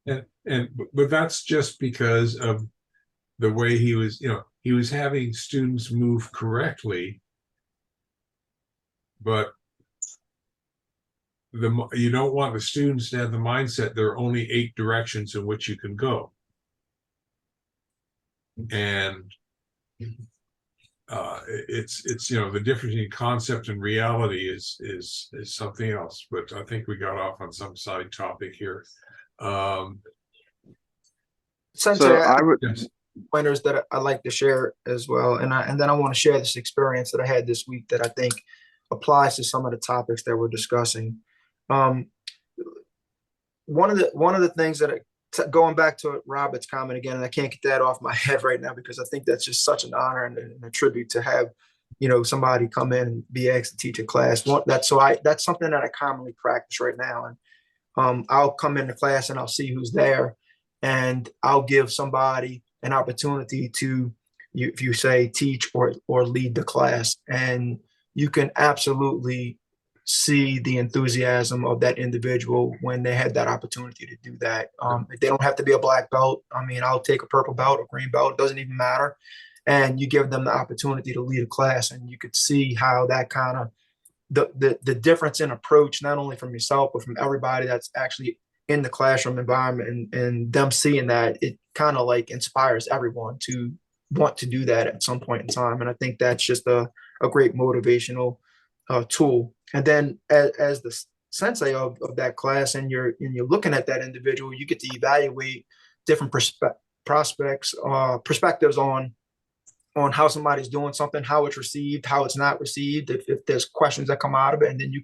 [SPEAKER 2] But that's just because of the way he was having students move correctly. But you don't want the students to have the mindset there are only 8 directions in which you can go. And it's the difference between concept and reality is something else. But I think we got off on some side topic here.
[SPEAKER 7] Sensei,
[SPEAKER 5] So I would.
[SPEAKER 2] Yes.
[SPEAKER 7] pointers that I'd like to share as well, and then I want to share this experience that I had this week that I think applies to some of the topics that we're discussing. One of the things that going back to Robert's comment again, and I can't get that off my head right now because I think that's just such an honor and a tribute to have, somebody come in and be asked to teach a class. That's something that I commonly practice right now. And I'll come into class and I'll see who's there, and I'll give somebody an opportunity to, if you say teach or lead the class, and you can absolutely see the enthusiasm of that individual when they had that opportunity to do that. They don't have to be a black belt. I mean, I'll take a purple belt or green belt. It doesn't even matter. And you give them the opportunity to lead a class, and you could see how that kind of the difference in approach, not only from yourself, but from everybody that's actually in the classroom environment, and them seeing that, it kind of like inspires everyone to want to do that at some point in time. And I think that's just a great motivational tool. And then as the sensei of that class, and you're looking at that individual, you get to evaluate different perspectives on how somebody's doing something, how it's received, how it's not received, if there's questions that come out of it, and then you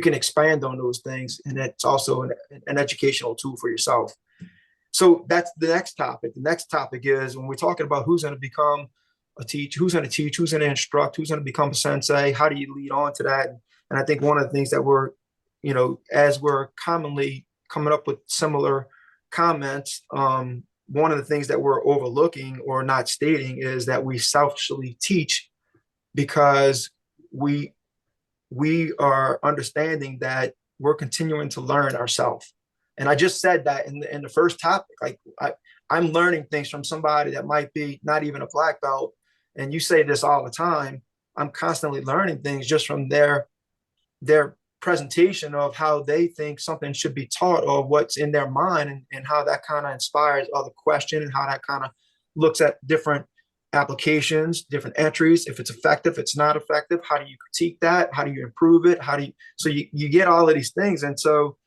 [SPEAKER 7] can expand on those things, and it's also an educational tool for yourself. So that's the next topic. The next topic is when we're talking about who's going to become a teacher, who's going to instruct, who's going to become a sensei, how do you lead on to that? And I think one of the things that we're, as we're commonly coming up with similar comments, one of the things that we're overlooking or not stating is that we selfishly teach because we are understanding that we're continuing to learn ourselves. And I just said that in the first topic, like I'm learning things from somebody that might be not even a black belt. And you say this all the time. I'm constantly learning things just from their presentation of how they think something should be taught, or what's in their mind, and how that kind of inspires other questions, and how that kind of looks at different applications, different entries, if it's effective, it's not effective, how do you critique that, how do you improve it, so you get all of these things. And so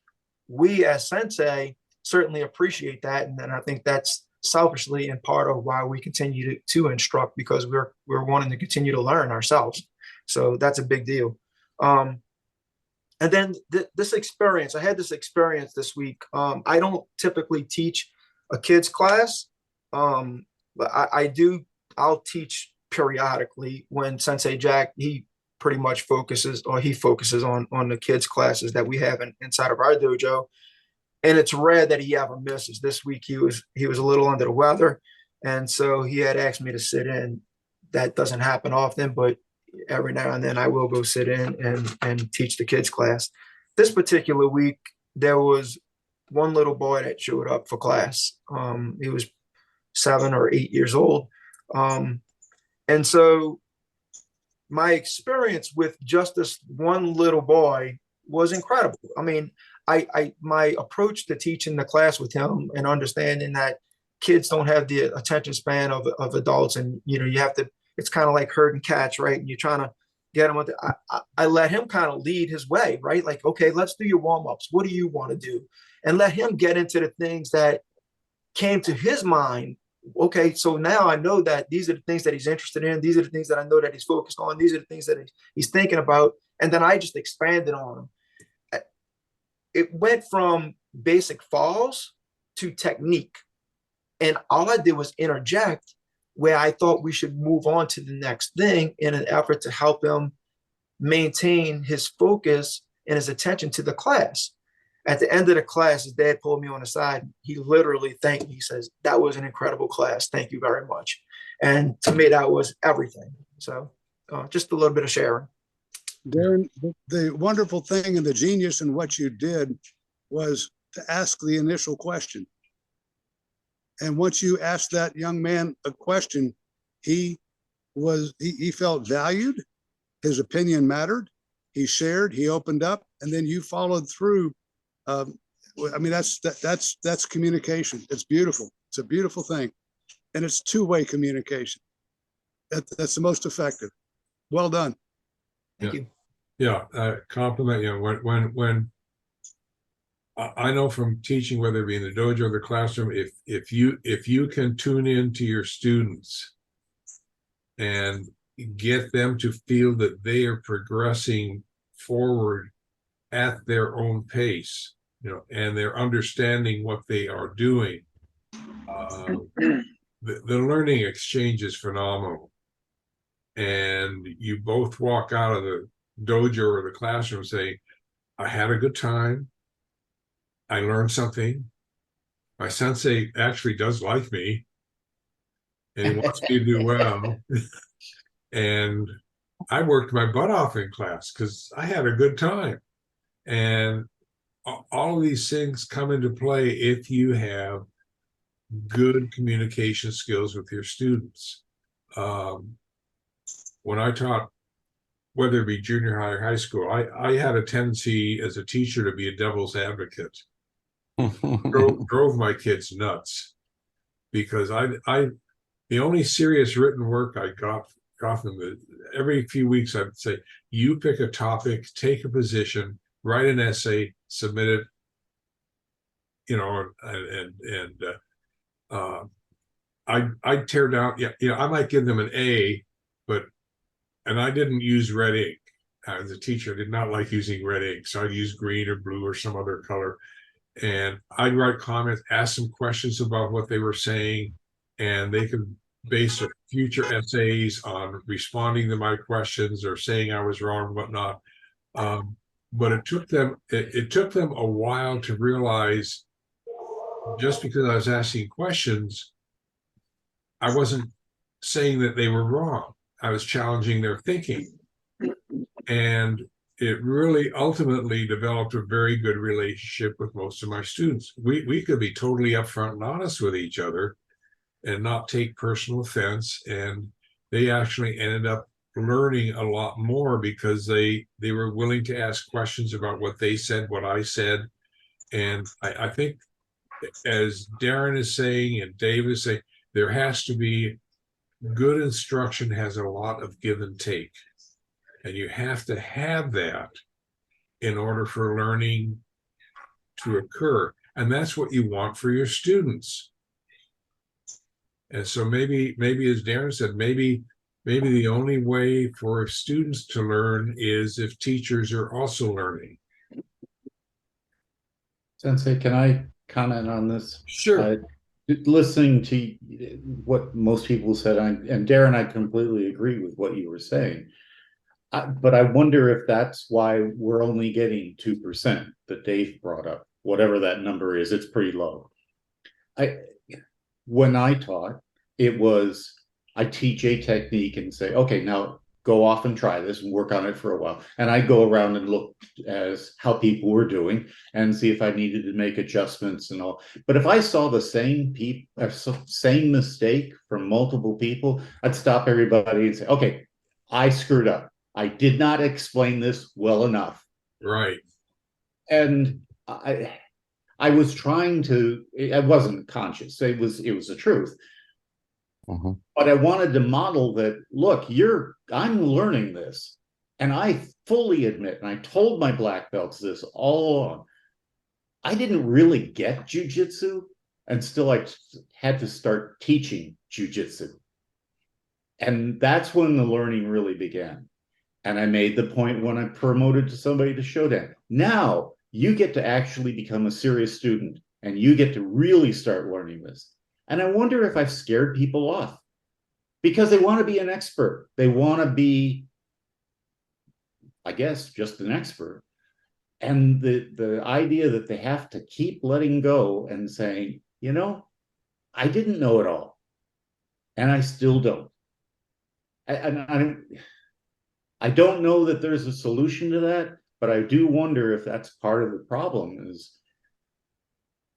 [SPEAKER 7] we as sensei certainly appreciate that, and then I think that's selfishly and part of why we continue to instruct, because we're wanting to continue to learn ourselves. So that's a big deal. And then this experience, I had this experience this week. I don't typically teach a kids class, but I'll teach periodically when Sensei Jack, he pretty much focuses on the kids classes that we have inside of our dojo. And it's rare that he ever misses. This week he was a little under the weather, and so he had asked me to sit in. That doesn't happen often, but every now and then I will go sit in and teach the kids class. This particular week, there was one little boy that showed up for class. He was 7 or 8 years old. And so my experience with just this one little boy was incredible. I mean, my approach to teaching the class with him, and understanding that kids don't have the attention span of adults, and you have to, it's kind of like herd and catch, right? And you're trying to get him. I let him kind of lead his way, right? Like, okay, let's do your warm-ups. What do you want to do? And let him get into the things that came to his mind. Okay, so now I know that these are the things that he's interested in. These are the things that I know that he's focused on. These are the things that he's thinking about. And then I just expanded on him. It went from basic falls to technique. And all I did was interject where I thought we should move on to the next thing, in an effort to help him maintain his focus and his attention to the class. At the end of the class, his dad pulled me on the side. He literally thanked me. He says, "That was an incredible class. Thank you very much." And to me, that was everything. So just a little bit of sharing.
[SPEAKER 3] Darren, the wonderful thing and the genius in what you did was to ask the initial question. And once you asked that young man a question, he felt valued. His opinion mattered. He shared, he opened up, and then you followed through. I mean, that's communication. It's beautiful. It's a beautiful thing. And it's two-way communication. That's the most effective. Well done.
[SPEAKER 7] Thank you.
[SPEAKER 2] Yeah, compliment you. When I know from teaching, whether it be in the dojo or the classroom, if you can tune in to your students and get them to feel that they are progressing forward at their own pace, and they're understanding what they are doing, the learning exchange is phenomenal. And you both walk out of the dojo or the classroom saying, "I had a good time. I learned something. My sensei actually does like me. and he wants me to do well. And I worked my butt off in class because I had a good time. And all of these things come into play if you have good communication skills with your students. When I taught, whether it be junior high or high school, I had a tendency as a teacher to be a devil's advocate. drove my kids nuts because the only serious written work I got from them, every few weeks I'd say, you pick a topic, take a position, write an essay, submit it, I'd tear down, I might give them an A, and I didn't use red ink. As a teacher, I did not like using red ink, so I'd use green or blue or some other color. And I'd write comments, ask some questions about what they were saying, and they could base their future essays on responding to my questions or saying I was wrong and whatnot. But it took them a while to realize, just because I was asking questions, I wasn't saying that they were wrong. I was challenging their thinking. And it really ultimately developed a very good relationship with most of my students. We could be totally upfront and honest with each other and not take personal offense. And they actually ended up learning a lot more because they were willing to ask questions about what they said, what I said. And I think, as Darren is saying and Dave is saying, there has to be good instruction, has a lot of give and take. And you have to have that in order for learning to occur. And that's what you want for your students. And so maybe as Darren said, maybe the only way for students to learn is if teachers are also learning.
[SPEAKER 8] Sensei, can I comment on this?
[SPEAKER 2] Sure.
[SPEAKER 8] Listening to what most people said, and Darren, I completely agree with what you were saying. But I wonder if that's why we're only getting 2% that Dave brought up. Whatever that number is, it's pretty low. When I taught, it was, I teach a technique and say, okay, now go off and try this and work on it for a while. And I go around and look as how people were doing and see if I needed to make adjustments and all. But if I saw the same mistake from multiple people, I'd stop everybody and say, okay, I screwed up. I did not explain this well enough.
[SPEAKER 2] Right.
[SPEAKER 8] And I was trying to, I wasn't conscious. It was the truth. But I wanted to model that, look, I'm learning this. And I fully admit, and I told my black belts this all along, I didn't really get jujitsu until I had to start teaching jujitsu. And that's when the learning really began. And I made the point when I promoted to somebody to Shodan. Now you get to actually become a serious student and you get to really start learning this. And I wonder if I've scared people off because they want to be an expert. They want to be, I guess, just an expert. And the idea that they have to keep letting go and saying, I didn't know it all. And I still don't. I don't know that there's a solution to that, but I do wonder if that's part of the problem is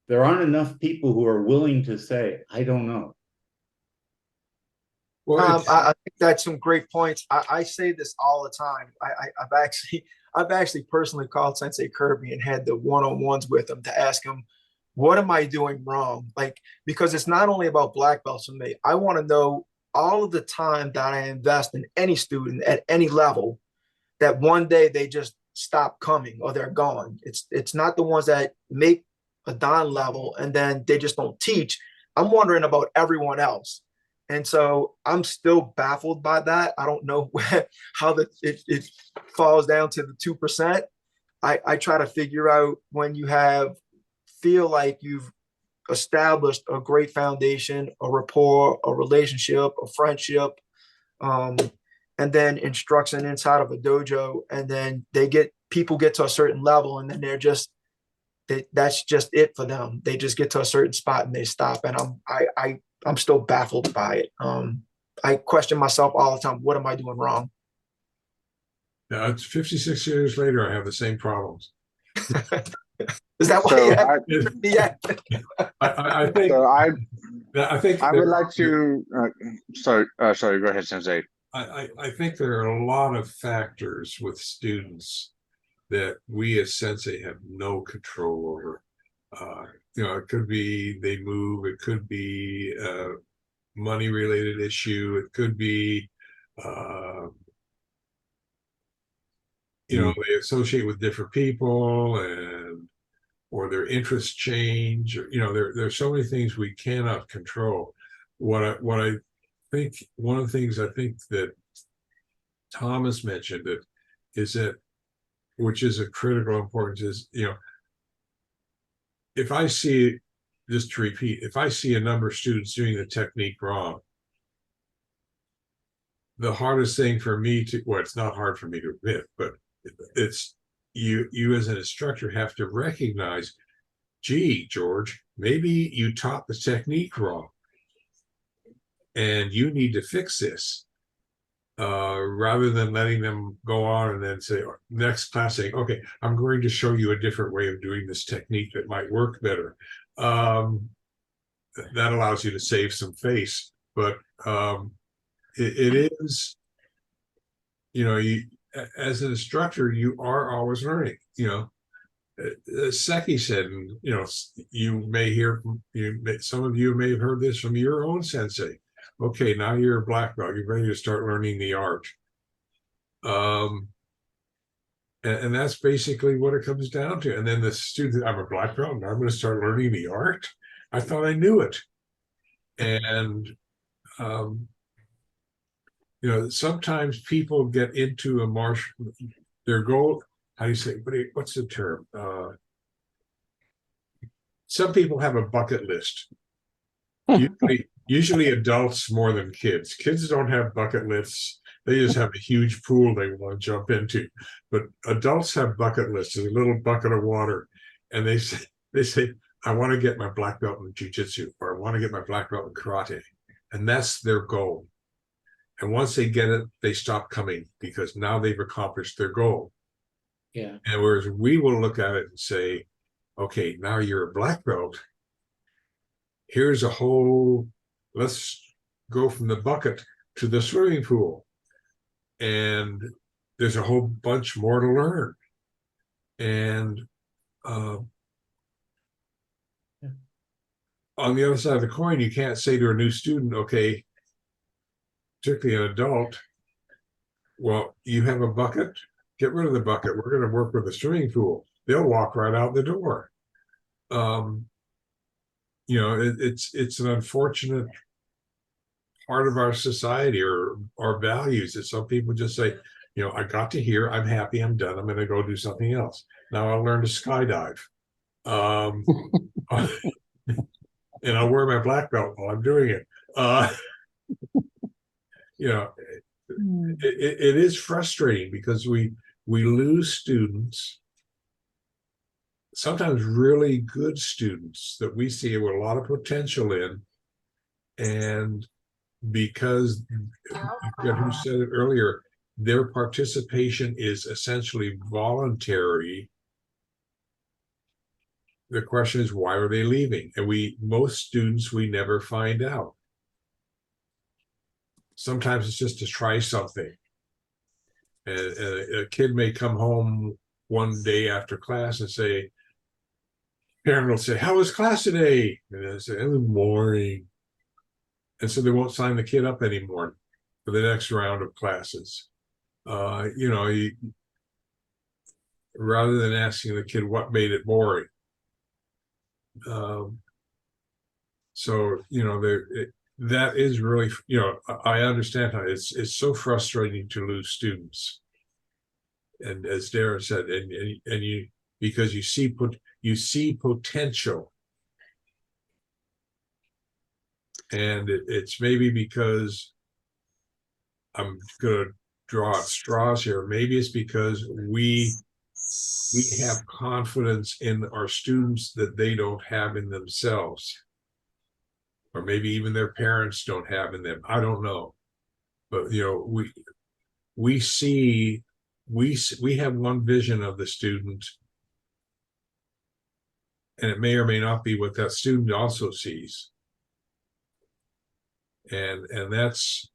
[SPEAKER 8] there aren't enough people who are willing to say, I don't know.
[SPEAKER 2] Well,
[SPEAKER 7] I think that's some great points. I say this all the time. I've actually personally called Sensei Kirby and had the one-on-ones with him to ask him, what am I doing wrong? Because it's not only about black belts for me. I want to know all of the time that I invest in any student at any level, that one day they just stop coming or they're gone. It's not the ones that make a Dan level and then they just don't teach. I'm wondering about everyone else. And so I'm still baffled by that. I don't know how it falls down to the 2%. I try to figure out when you feel like you've established a great foundation, a rapport, a relationship, a friendship, and then instruction inside of a dojo, and then people get to a certain level, and then that's just it for them. They just get to a certain spot and they stop. And I'm still baffled by it. I question myself all the time. What am I doing wrong?
[SPEAKER 2] Now, it's 56 years later, I have the same problems.
[SPEAKER 7] Is that why
[SPEAKER 5] So
[SPEAKER 7] you have yeah.
[SPEAKER 2] I think
[SPEAKER 5] So I would
[SPEAKER 2] there-
[SPEAKER 5] like to. Sorry. Go ahead, Sensei.
[SPEAKER 2] I think there are a lot of factors with students that we as sensei have no control over. It could be they move, it could be a money related issue, it could be they associate with different people or their interests change, or there's so many things we cannot control. What I think, one of the things I think that Thomas mentioned is that, which is a critical importance, is if I see, just to repeat, if I see a number of students doing the technique wrong, the hardest thing for me to, well, it's not hard for me to admit, but it's you as an instructor have to recognize, gee, George, maybe you taught the technique wrong and you need to fix this. Rather than letting them go on and then say, next class saying, okay, I'm going to show you a different way of doing this technique that might work better. That allows you to save some face, but it is, as an instructor, you are always learning. Seki said, you may hear from some of you may have heard this from your own sensei. Okay, now you're a black belt, you're ready to start learning the art. And that's basically what it comes down to. And then the student, I'm a black belt, and I'm going to start learning the art. I thought I knew it. And sometimes people get into their goal. How do you say? What's the term? Some people have a bucket list. Usually adults more than kids. Kids don't have bucket lists. They just have a huge pool they want to jump into. But adults have bucket lists, a little bucket of water. And they say, I want to get my black belt in jujitsu, or I want to get my black belt in karate. And that's their goal. And once they get it, they stop coming because now they've accomplished their goal.
[SPEAKER 8] Yeah.
[SPEAKER 2] And whereas we will look at it and say, okay, now you're a black belt. Here's a whole, let's go from the bucket to the swimming pool. And there's a whole bunch more to learn. And on the other side of the coin, you can't say to a new student, okay, particularly an adult, well, you have a bucket, get rid of the bucket. We're going to work with the swimming pool. They'll walk right out the door. It's an unfortunate part of our society or our values that some people just say, I got to here, I'm happy, I'm done, I'm going to go do something else. Now I'll learn to skydive. And I'll wear my black belt while I'm doing it. It is frustrating because we lose students, sometimes really good students that we see with a lot of potential in, and because I forget who said it earlier, their participation is essentially voluntary. The question is, why are they leaving? And most students, we never find out. Sometimes it's just to try something. And a kid may come home one day after class and say, parent will say, how was class today? And I say, it was boring. And so they won't sign the kid up anymore for the next round of classes. Rather than asking the kid what made it boring. That is really, I understand how it's so frustrating to lose students. And as Darren said, and you, because you see potential. And it's maybe because I'm going to draw at straws here. Maybe it's because we have confidence in our students that they don't have in themselves. or maybe even their parents don't have in them. I don't know. But, you know, we have one vision of the student, and it may or may not be what that student also sees. And that's,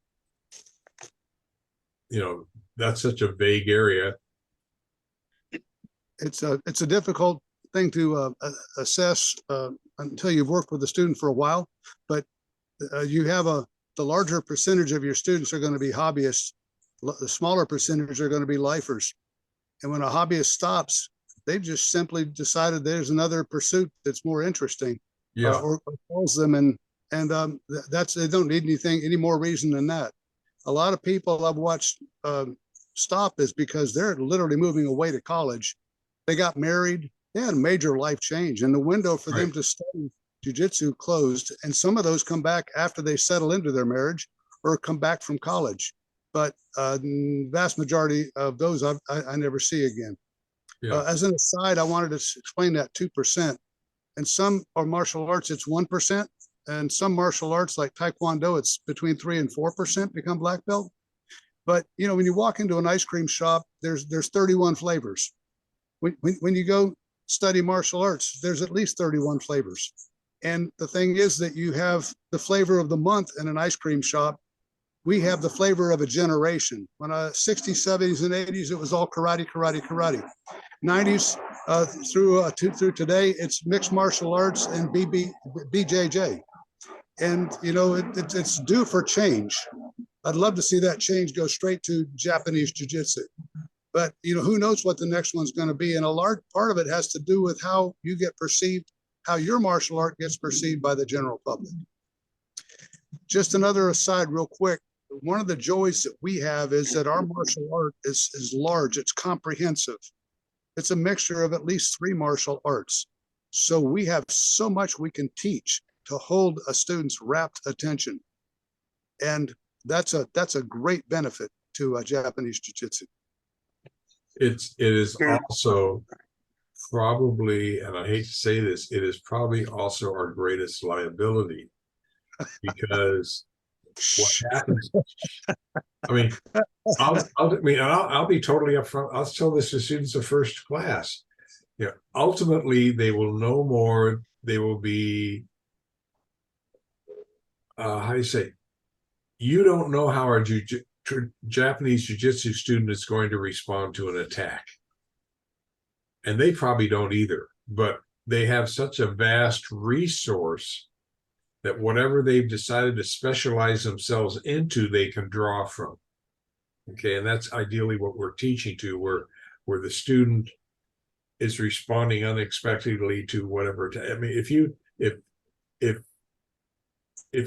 [SPEAKER 2] you know, that's such a vague area.
[SPEAKER 3] It's a difficult thing to assess until you've worked with the student for a while, but you have the larger percentage of your students are going to be hobbyists. The smaller percentage are going to be lifers. And when a hobbyist stops, they've just simply decided there's another pursuit that's more interesting,
[SPEAKER 2] Yeah.
[SPEAKER 3] or calls them, and that's, they don't need any more reason than that. A lot of people I've watched stop is because they're literally moving away to college. They got married. They had a major life change, and the window for them to study jiu-jitsu closed. And some of those come back after they settle into their marriage or come back from college. But vast majority of those I never see again.
[SPEAKER 2] Yeah.
[SPEAKER 3] As an aside, I wanted to explain that 2%. And some are martial arts, it's 1%. And some martial arts like Taekwondo, it's between 3 and 4% become black belt. But, you know, when you walk into an ice cream shop, there's 31 flavors. When you go study martial arts, there's at least 31 flavors. And the thing is that you have the flavor of the month in an ice cream shop. We have the flavor of a generation. When 60s, 70s, and 80s, it was all karate, karate, karate. 90s through today, it's mixed martial arts and BJJ. And, you know, it's due for change. I'd love to see that change go straight to Japanese jiu-jitsu. But, you know, who knows what the next one's going to be. And a large part of it has to do with how you get perceived, how your martial art gets perceived by the general public. Just another aside real quick. One of the joys that we have is that our martial art is large. It's comprehensive. It's a mixture of at least 3 martial arts. So we have so much we can teach to hold a student's rapt attention. And that's a great benefit to Japanese jiu-jitsu.
[SPEAKER 2] It is also probably, and I hate to say this, it is probably also our greatest liability, because what happens, I mean, I'll be totally upfront. I'll tell this to students of first class. Yeah, ultimately they will know more. They will be, how do you say, you don't know how our Japanese jiu-jitsu student is going to respond to an attack. And they probably don't either, but they have such a vast resource that whatever they've decided to specialize themselves into, they can draw from. Okay, and that's ideally what we're teaching to, where the student is responding unexpectedly to whatever. I mean, if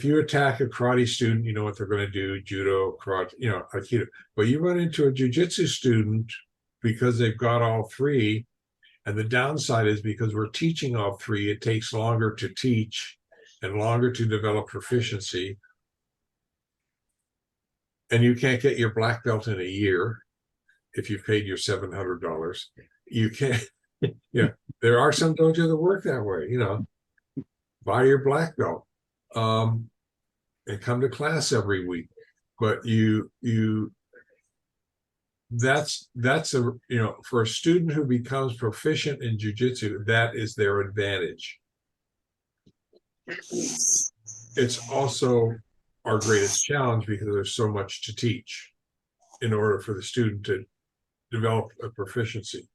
[SPEAKER 2] you attack a karate student, you know what they're going to do: judo, karate, you know, aikido. But you run into a jiu-jitsu student because they've got all 3, and the downside is because we're teaching all 3, it takes longer to teach and longer to develop proficiency. And you can't get your black belt in a year if you've paid your $700. You can't. Yeah, there are some dojo that work that way. You know, buy your black belt, and come to class every week. But that's a, you know, for a student who becomes proficient in jiu-jitsu, that is their advantage. It's also our greatest challenge because there's so much to teach in order for the student to develop a proficiency.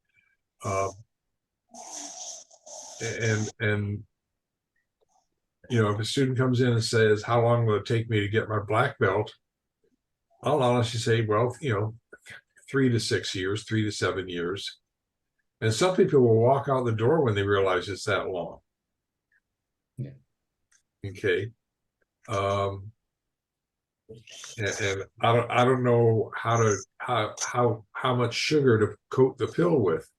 [SPEAKER 2] And you know, if a student comes in and says, how long will it take me to get my black belt? I'll honestly say, well, you know, 3 to 6 years, 3 to 7 years. And some people will walk out the door when they realize it's that long.
[SPEAKER 8] Yeah.
[SPEAKER 2] Okay. And I don't know how much sugar to coat the pill with.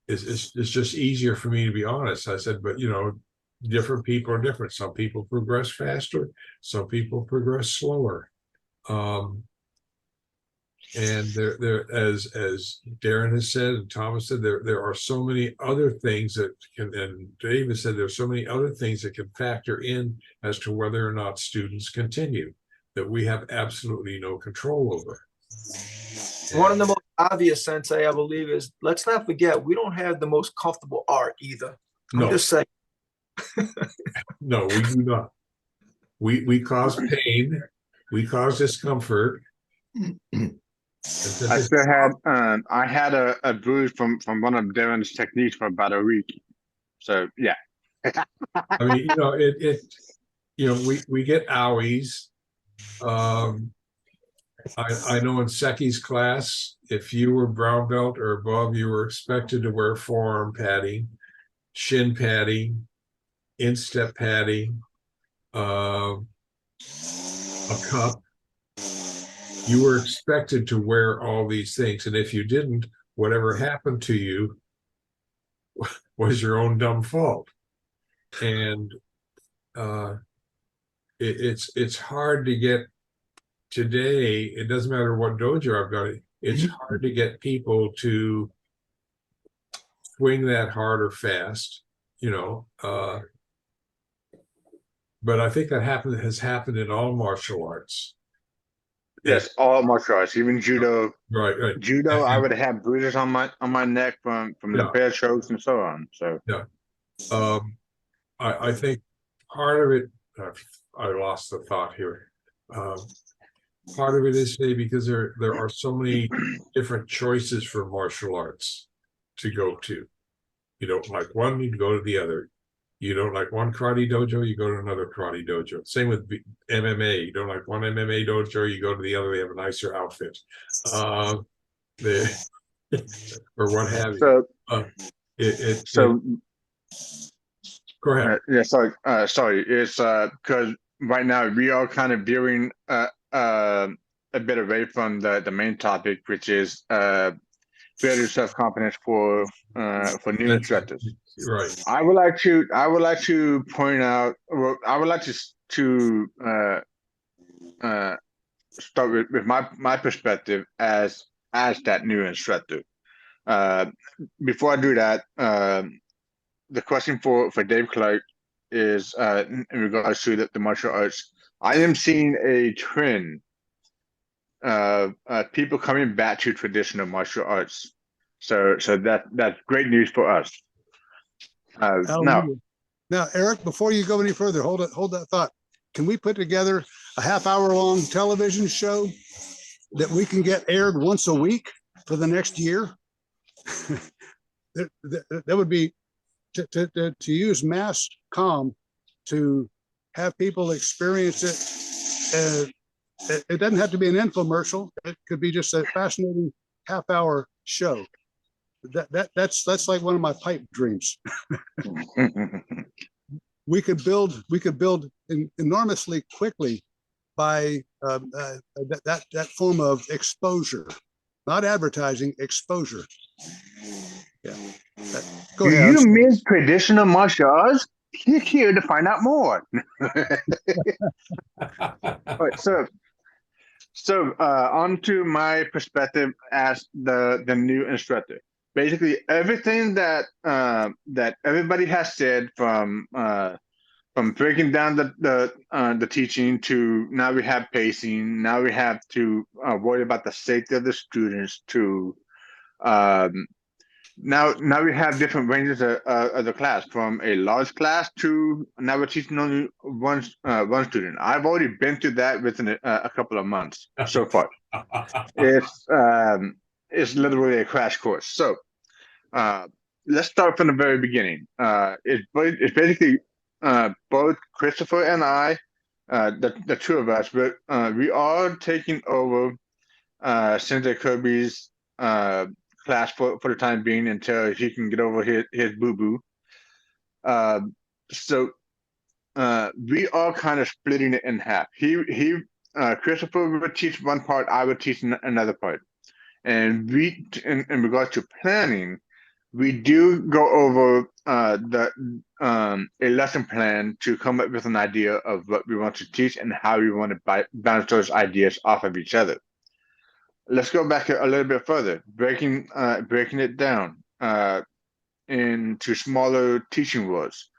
[SPEAKER 2] It's just easier for me to be honest. I said, but you know, different people are different. Some people progress faster, some people progress slower. And there, as Darren has said and Thomas said, there are so many other things that can, and David said there's so many other things that can factor in as to whether or not students continue that we have absolutely no control over.
[SPEAKER 7] One of the most obvious, Sensei, I believe, is let's not forget we don't have the most comfortable art either. I'm
[SPEAKER 2] No,
[SPEAKER 7] just saying.
[SPEAKER 2] no, we do not. We cause pain, we cause discomfort.
[SPEAKER 5] I still had I had a bruise from one of Darren's techniques for about a week. So yeah.
[SPEAKER 2] I mean, we get owies. I know in Seki's class, if you were brown belt or above, you were expected to wear forearm padding, shin padding, instep padding, a cup. You were expected to wear all these things, and if you didn't, whatever happened to you was your own dumb fault. And it's hard to get today. It doesn't matter what dojo I've got. It's hard to get people to swing that hard or fast, but I think that has happened in all martial arts.
[SPEAKER 5] Yes, all martial arts, even judo.
[SPEAKER 2] Right.
[SPEAKER 5] Judo, I would have bruises on my neck from the bear chokes and so on. So
[SPEAKER 2] I think part of it. I lost the thought here. Part of it is because there are so many different choices for martial arts to go to. You don't like one, you go to the other. You don't like one karate dojo, you go to another karate dojo. Same with MMA. You don't like one MMA dojo, you go to the other. They have a nicer outfit, or what have you.
[SPEAKER 5] So
[SPEAKER 2] go ahead.
[SPEAKER 5] yeah, sorry. It's because right now we are kind of veering a bit away from the main topic, which is building self-confidence for new instructors.
[SPEAKER 2] Right.
[SPEAKER 5] I would like to point out. Well, I would like to start with my perspective as that new instructor. Before I do that, the question for Dave Clark is in regards to the martial arts. I am seeing a trend of people coming back to traditional martial arts. So that's great news for us. Now,
[SPEAKER 3] Eric, before you go any further, hold that thought. Can we put together a half-hour-long television show that we can get aired once a week for the next year? That would be to use mass comm to have people experience it. It doesn't have to be an infomercial. It could be just a fascinating half-hour show. That's like one of my pipe dreams. we could build enormously quickly by that form of exposure, not advertising, exposure. Yeah.
[SPEAKER 5] Do you miss traditional martial arts? Click here to find out more. All right, so on to my perspective as the new instructor. Basically, everything that everybody has said from breaking down the teaching to now we have pacing, now we have to worry about the safety of the students to now we have different ranges of the class, from a large class to now we're teaching only one student. I've already been through that within a couple of months so far. It's literally a crash course. So let's start from the very beginning. It's basically both Christopher and I, the two of us, but we are taking over Sensei Kirby's class for the time being until he can get over his boo-boo. So we are kind of splitting it in half. Christopher would teach one part, I would teach another part. And we, in regards to planning, we do go over a lesson plan to come up with an idea of what we want to teach and how we want to bounce those ideas off of each other. let's go back a little bit further, breaking it down into smaller teaching roles.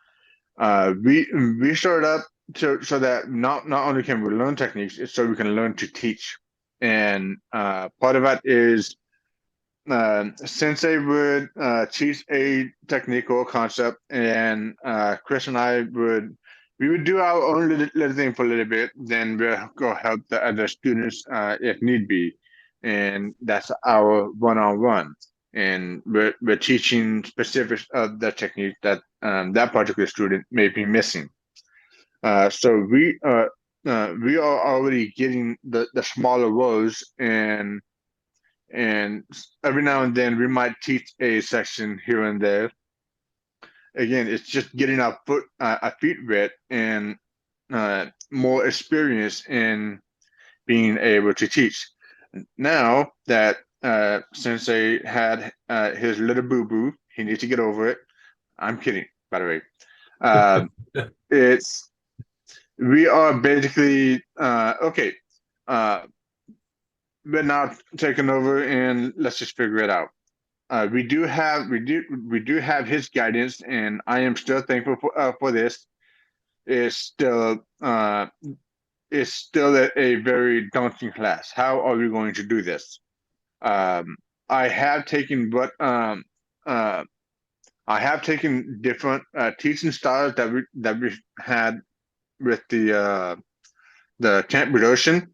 [SPEAKER 5] We started up so that not only can we learn techniques, it's so we can learn to teach. And part of that is Sensei would teach a technique or concept, and Chris and I would do our own little thing for a little bit, then we'll go help the other students if need be, and that's our one-on-one. And we're teaching specifics of the technique that that particular student may be missing. So we are already getting the smaller roles, and every now and then we might teach a section here and there. Again, it's just getting our feet wet and more experience in being able to teach. Now that Sensei had his little boo-boo, he needs to get over it. I'm kidding, by the way. We are basically okay. We're now taking over, and let's just figure it out. We do have his guidance, and I am still thankful for this. It's still a very daunting class. How are we going to do this? I have taken different teaching styles that we had with the Camp Budoshin.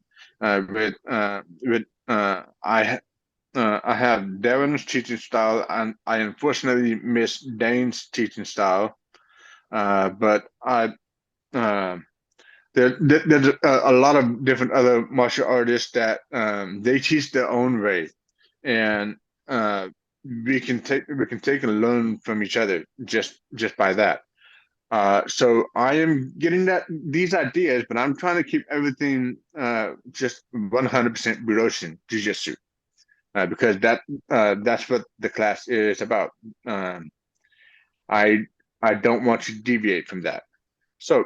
[SPEAKER 5] I have Darren's teaching style, and I unfortunately missed Dane's teaching style. But there's a lot of different other martial artists that they teach their own way, and we can take and learn from each other just by that. So I am getting these ideas, but I'm trying to keep everything just 100% Budoshin Jujitsu, because that's what the class is about. I don't want to deviate from that. So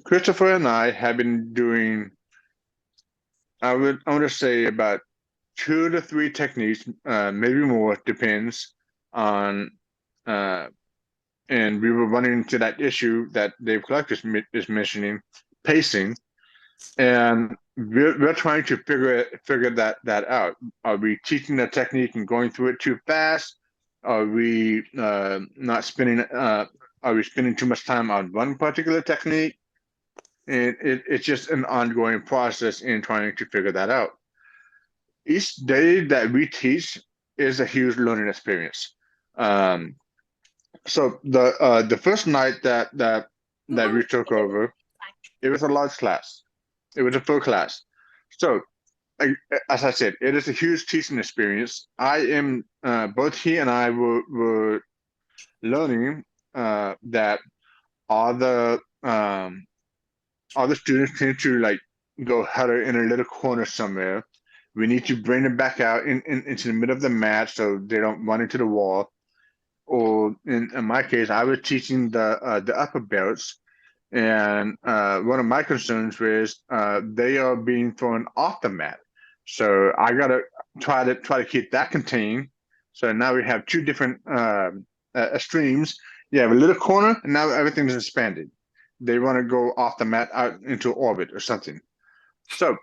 [SPEAKER 5] Christopher and I have been doing, I want to say, about 2 to 3 techniques, maybe more, depends on. And we were running into that issue that Dave Clark is mentioning, pacing, and we're trying to figure that out. Are we teaching the technique and going through it too fast? Are we not spending? Are we spending too much time on one particular technique? And it's just an ongoing process in trying to figure that out. Each day that we teach is a huge learning experience. So the first night that we took over, it was a large class. It was a full class. So as I said, it is a huge teaching experience. I am both he and I were learning that all the students tend to like go huddle in a little corner somewhere. We need to bring them back out into the middle of the mat so they don't run into the wall. Or in my case, I was teaching the upper belts, and one of my concerns was they are being thrown off the mat. So I gotta try to keep that contained. So now we have 2 different extremes. You have a little corner, and now everything is expanded. They want to go off the mat out into orbit or something. So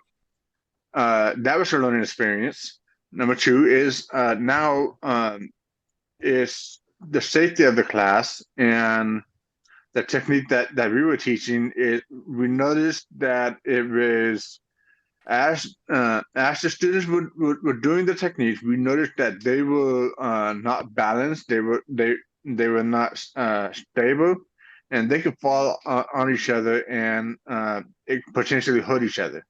[SPEAKER 5] that was a learning experience. Number 2 is now is the safety of the class, and the technique that we were teaching. We noticed that it was as the students were doing the techniques, we noticed that they were not balanced. They were not stable, and they could fall on each other and potentially hurt each other.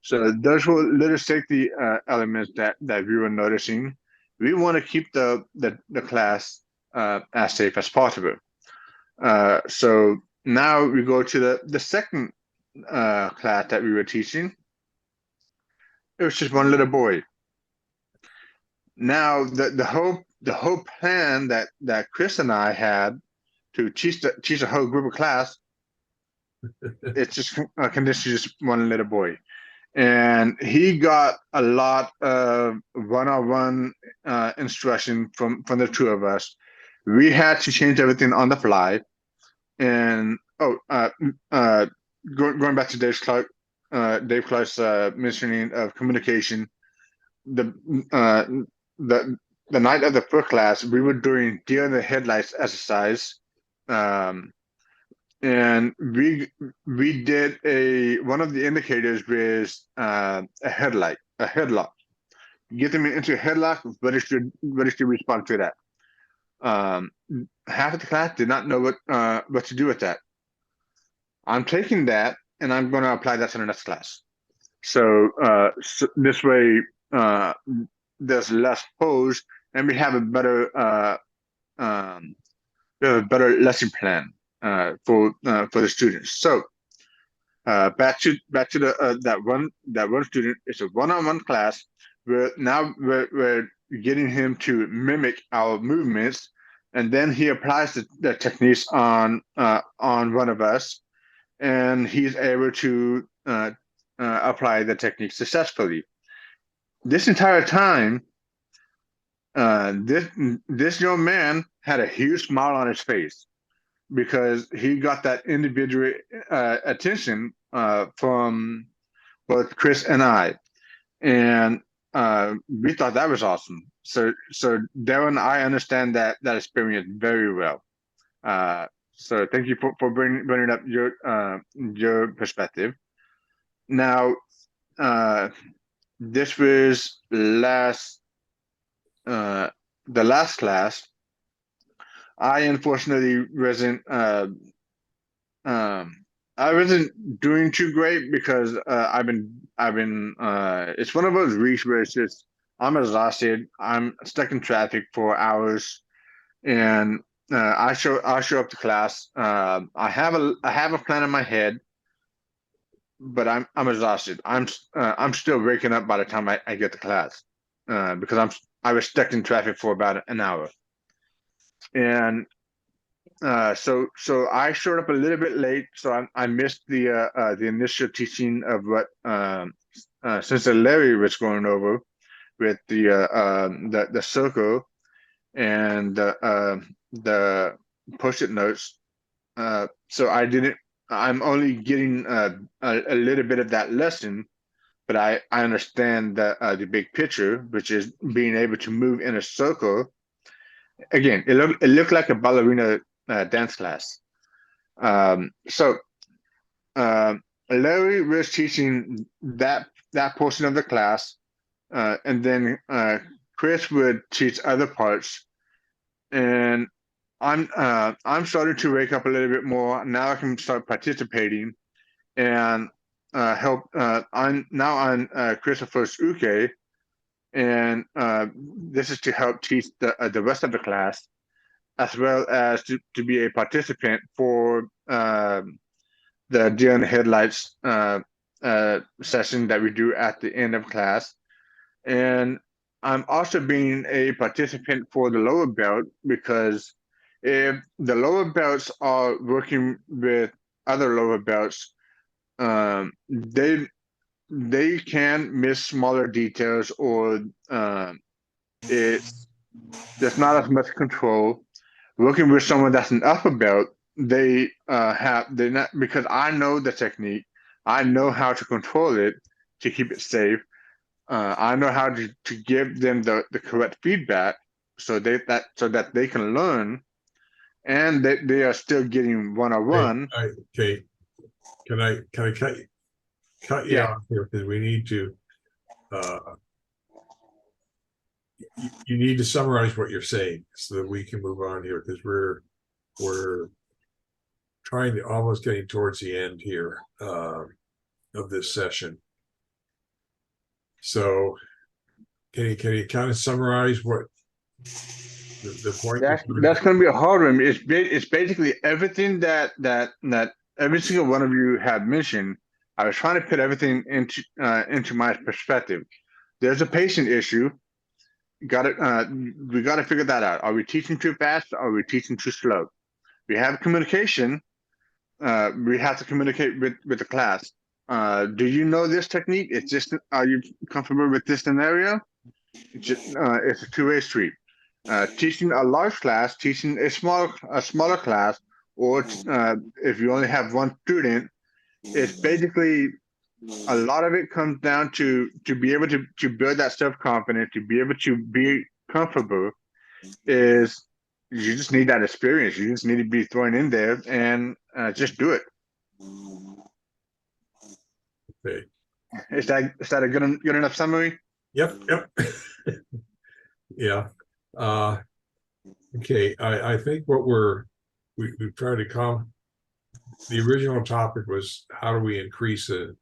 [SPEAKER 5] So those were little safety elements that we were noticing. We want to keep the class as safe as possible. So now we go to the second class that we were teaching. It was just one little boy. Now the whole plan that Chris and I had to teach a whole group of class, it's just conditioned to just one little boy. and he got a lot of one-on-one instruction from the two of us. We had to change everything on the fly. And going back to Dave Clark's mentioning of communication, the night of the first class, we were doing deer in the headlights exercise, and we did one of the indicators was a headlock. Get them into a headlock, ready to respond to that. Half of the class did not know what to do with that. I'm taking that and I'm going to apply that to the next class. So this way, there's less pose, and we have a better lesson plan for the students. So back to that one student. It's a one-on-one class. We're getting him to mimic our movements, and then he applies the techniques on one of us, and he's able to apply the technique successfully. This entire time, this young man had a huge smile on his face because he got that individual attention from both Chris and I, and we thought that was awesome. So Darren, I understand that experience very well. So thank you for bringing up your perspective. Now, this was the last class. I unfortunately wasn't doing too great because I've been it's one of those weeks where it's just I'm exhausted. I'm stuck in traffic for hours, and I show up to class. I have a plan in my head, but I'm exhausted. I'm still waking up by the time I get to class because I was stuck in traffic for about an hour, and so I showed up a little bit late. So I missed the initial teaching of what Sensei Larry was going over with the circle and the post-it notes. So I'm only getting a little bit of that lesson, but I understand the big picture, which is being able to move in a circle. Again, it looked like a ballerina dance class. So Larry was teaching that portion of the class, and then Chris would teach other parts, and I'm starting to wake up a little bit more. Now I can start participating and help. I'm now on Christopher's Uke, and this is to help teach the rest of the class, as well as to be a participant for the deer in the headlights session that we do at the end of class. And I'm also being a participant for the lower belt, because if the lower belts are working with other lower belts, they can miss smaller details, or there's not as much control. Working with someone that's an upper belt, they're not, because I know the technique, I know how to control it to keep it safe. I know how to give them the correct feedback so that they can learn, and that they are still getting one-on-one.
[SPEAKER 2] Okay, can I cut you off here, because we need to you need to summarize what you're saying so that we can move on here, because we're trying to almost getting towards the end here of this session. So can you kind of summarize what the point?
[SPEAKER 5] That's going to be a hard one. It's basically everything that every single one of you have mentioned. I was trying to put everything into my perspective. There's a patient issue. We got to figure that out. Are we teaching too fast? Or are we teaching too slow? We have communication. We have to communicate with the class. do you know this technique? It's just, are you comfortable with this scenario? It's a two-way street. Teaching a large class, teaching a smaller class, or if you only have one student, it's basically a lot of it comes down to be able to build that self-confidence, to be able to be comfortable. Is you just need that experience. You just need to be thrown in there and just do it.
[SPEAKER 2] Okay.
[SPEAKER 5] Is that a good enough summary?
[SPEAKER 2] Yep. Yeah. Okay. I think what we've tried to come. The original topic was how do we increase a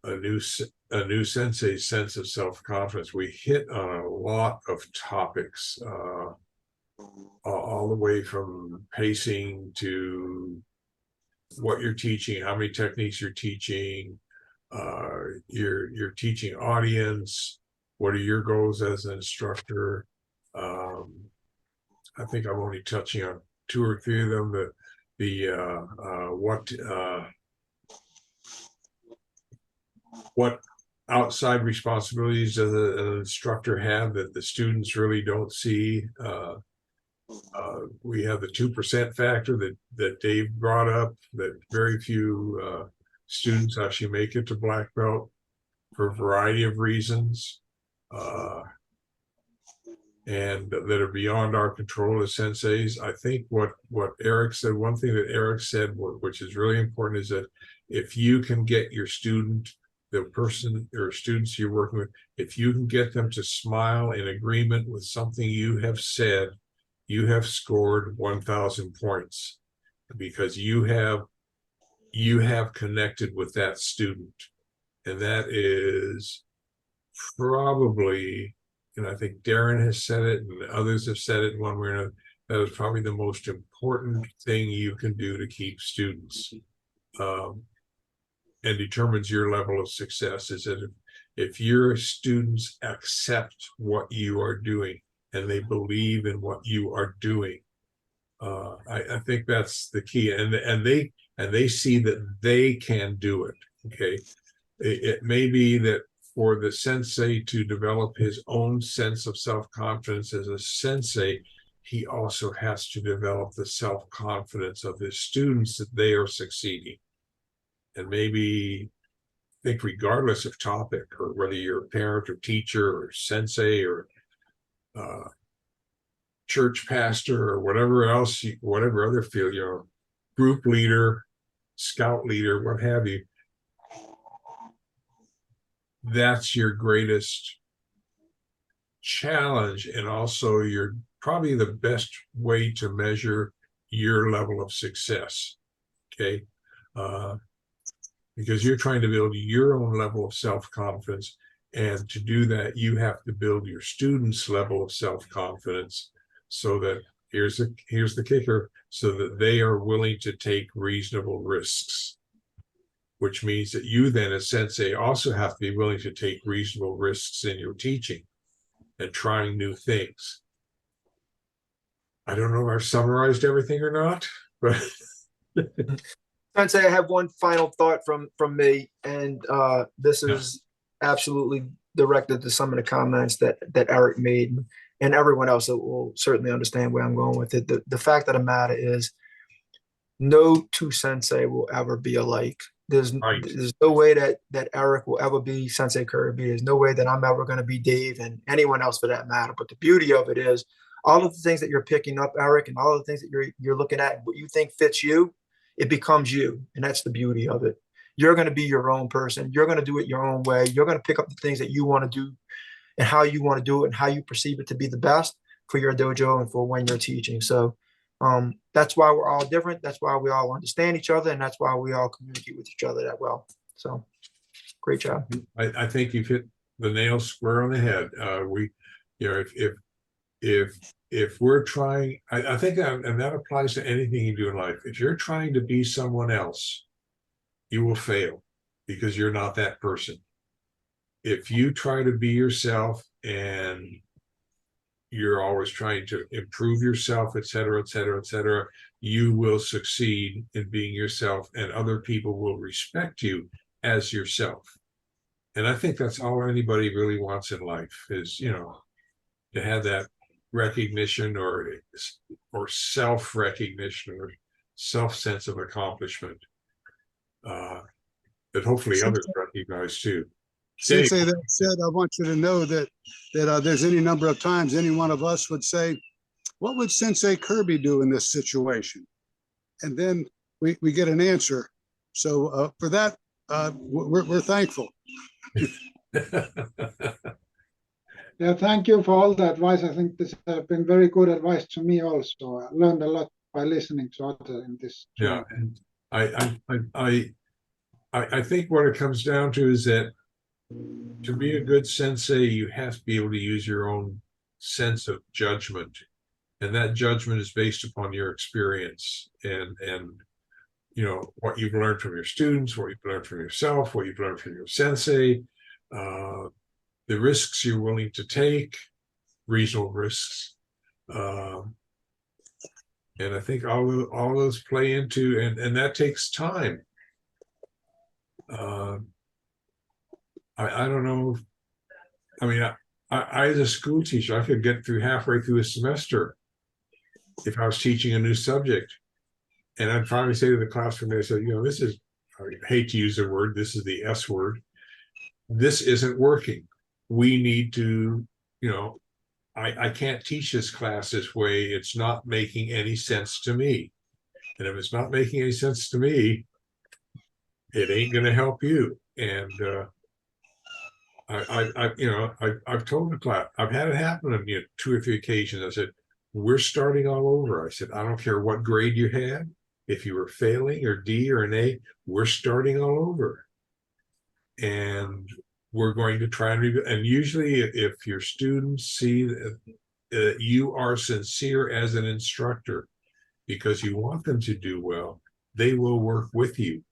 [SPEAKER 2] new sensei's sense of self-confidence. We hit on a lot of topics, all the way from pacing to what you're teaching, how many techniques you're teaching, your teaching audience, what are your goals as an instructor. I think I'm only touching on 2 or 3 of them. What outside responsibilities does an instructor have that the students really don't see? We have the 2% factor that Dave brought up, that very few students actually make it to black belt for a variety of reasons, and that are beyond our control as senseis. I think what Eric said, one thing that Eric said, which is really important, is that if you can get your student, the person or students you're working with, if you can get them to smile in agreement with something you have said, you have scored 1,000 points, because you have connected with that student. And that is probably, and I think Darren has said it and others have said it in one way or another, that is probably the most important thing you can do to keep students, and determines your level of success. Is that if your students accept what you are doing and they believe in what you are doing, I think that's the key. And they see that they can do it. Okay, it may be that for the sensei to develop his own sense of self-confidence as a sensei, he also has to develop the self-confidence of his students that they are succeeding. And maybe think, regardless of topic, or whether you're a parent or teacher or sensei or church pastor or whatever else, whatever other field, group leader, scout leader, what have you, that's your greatest challenge, and also your probably the best way to measure your level of success. Okay, because you're trying to build your own level of self-confidence, and to do that, you have to build your students' level of self-confidence, so that here's the kicker, so that they are willing to take reasonable risks. Which means that you then, as sensei, also have to be willing to take reasonable risks in your teaching and trying new things. I don't know if I've summarized everything or not, but
[SPEAKER 7] Sensei, I have one final thought from me, and this is absolutely directed to some of the comments that Eric made, and everyone else that will certainly understand where I'm going with it. The fact of the matter is, no two sensei will ever be alike. There's no way that Eric will ever be Sensei Kirby. There's no way that I'm ever going to be Dave, and anyone else for that matter. But the beauty of it is, all of the things that you're picking up, Eric, and all of the things that you're looking at, what you think fits you, it becomes you. And that's the beauty of it. You're going to be your own person. You're going to do it your own way. You're going to pick up the things that you want to do and how you want to do it and how you perceive it to be the best for your dojo and for when you're teaching. So that's why we're all different. That's why we all understand each other. And that's why we all communicate with each other that well. So great job.
[SPEAKER 2] I think you've hit the nail square on the head. If we're trying, I think that, and that applies to anything you do in life. If you're trying to be someone else, you will fail, because you're not that person. If you try to be yourself and you're always trying to improve yourself, et cetera, et cetera, et cetera, you will succeed in being yourself, and other people will respect you as yourself. And I think that's all anybody really wants in life is, you know, to have that recognition or self-recognition or self-sense of accomplishment that hopefully others recognize too.
[SPEAKER 3] Sensei, that said, I want you to know that there's any number of times any one of us would say, what would Sensei Kirby do in this situation? And then we get an answer. So for that, we're thankful.
[SPEAKER 6] Yeah, thank you for all the advice. I think this has been very good advice to me also. I learned a lot by listening to others in this.
[SPEAKER 2] Yeah, and I think what it comes down to is that to be a good sensei, you have to be able to use your own sense of judgment, and that judgment is based upon your experience and you know what you've learned from your students, what you've learned from yourself, what you've learned from your sensei, the risks you're willing to take, reasonable risks, and I think all those play into, and that takes time. I don't know. I mean, I as a school teacher, I could get through halfway through a semester if I was teaching a new subject, and I'd finally say to the classroom, I said, you know, this is, I hate to use the word, this is the S word. This isn't working. We need to, you know, I can't teach this class this way. It's not making any sense to me. And if it's not making any sense to me, it ain't going to help you. And I've told the class, I've had it happen on 2 or 3 occasions. I said, we're starting all over. I said, I don't care what grade you had. If you were failing or D or an A, we're starting all over. And we're going to try and review. And usually if your students see that you are sincere as an instructor because you want them to do well, they will work with you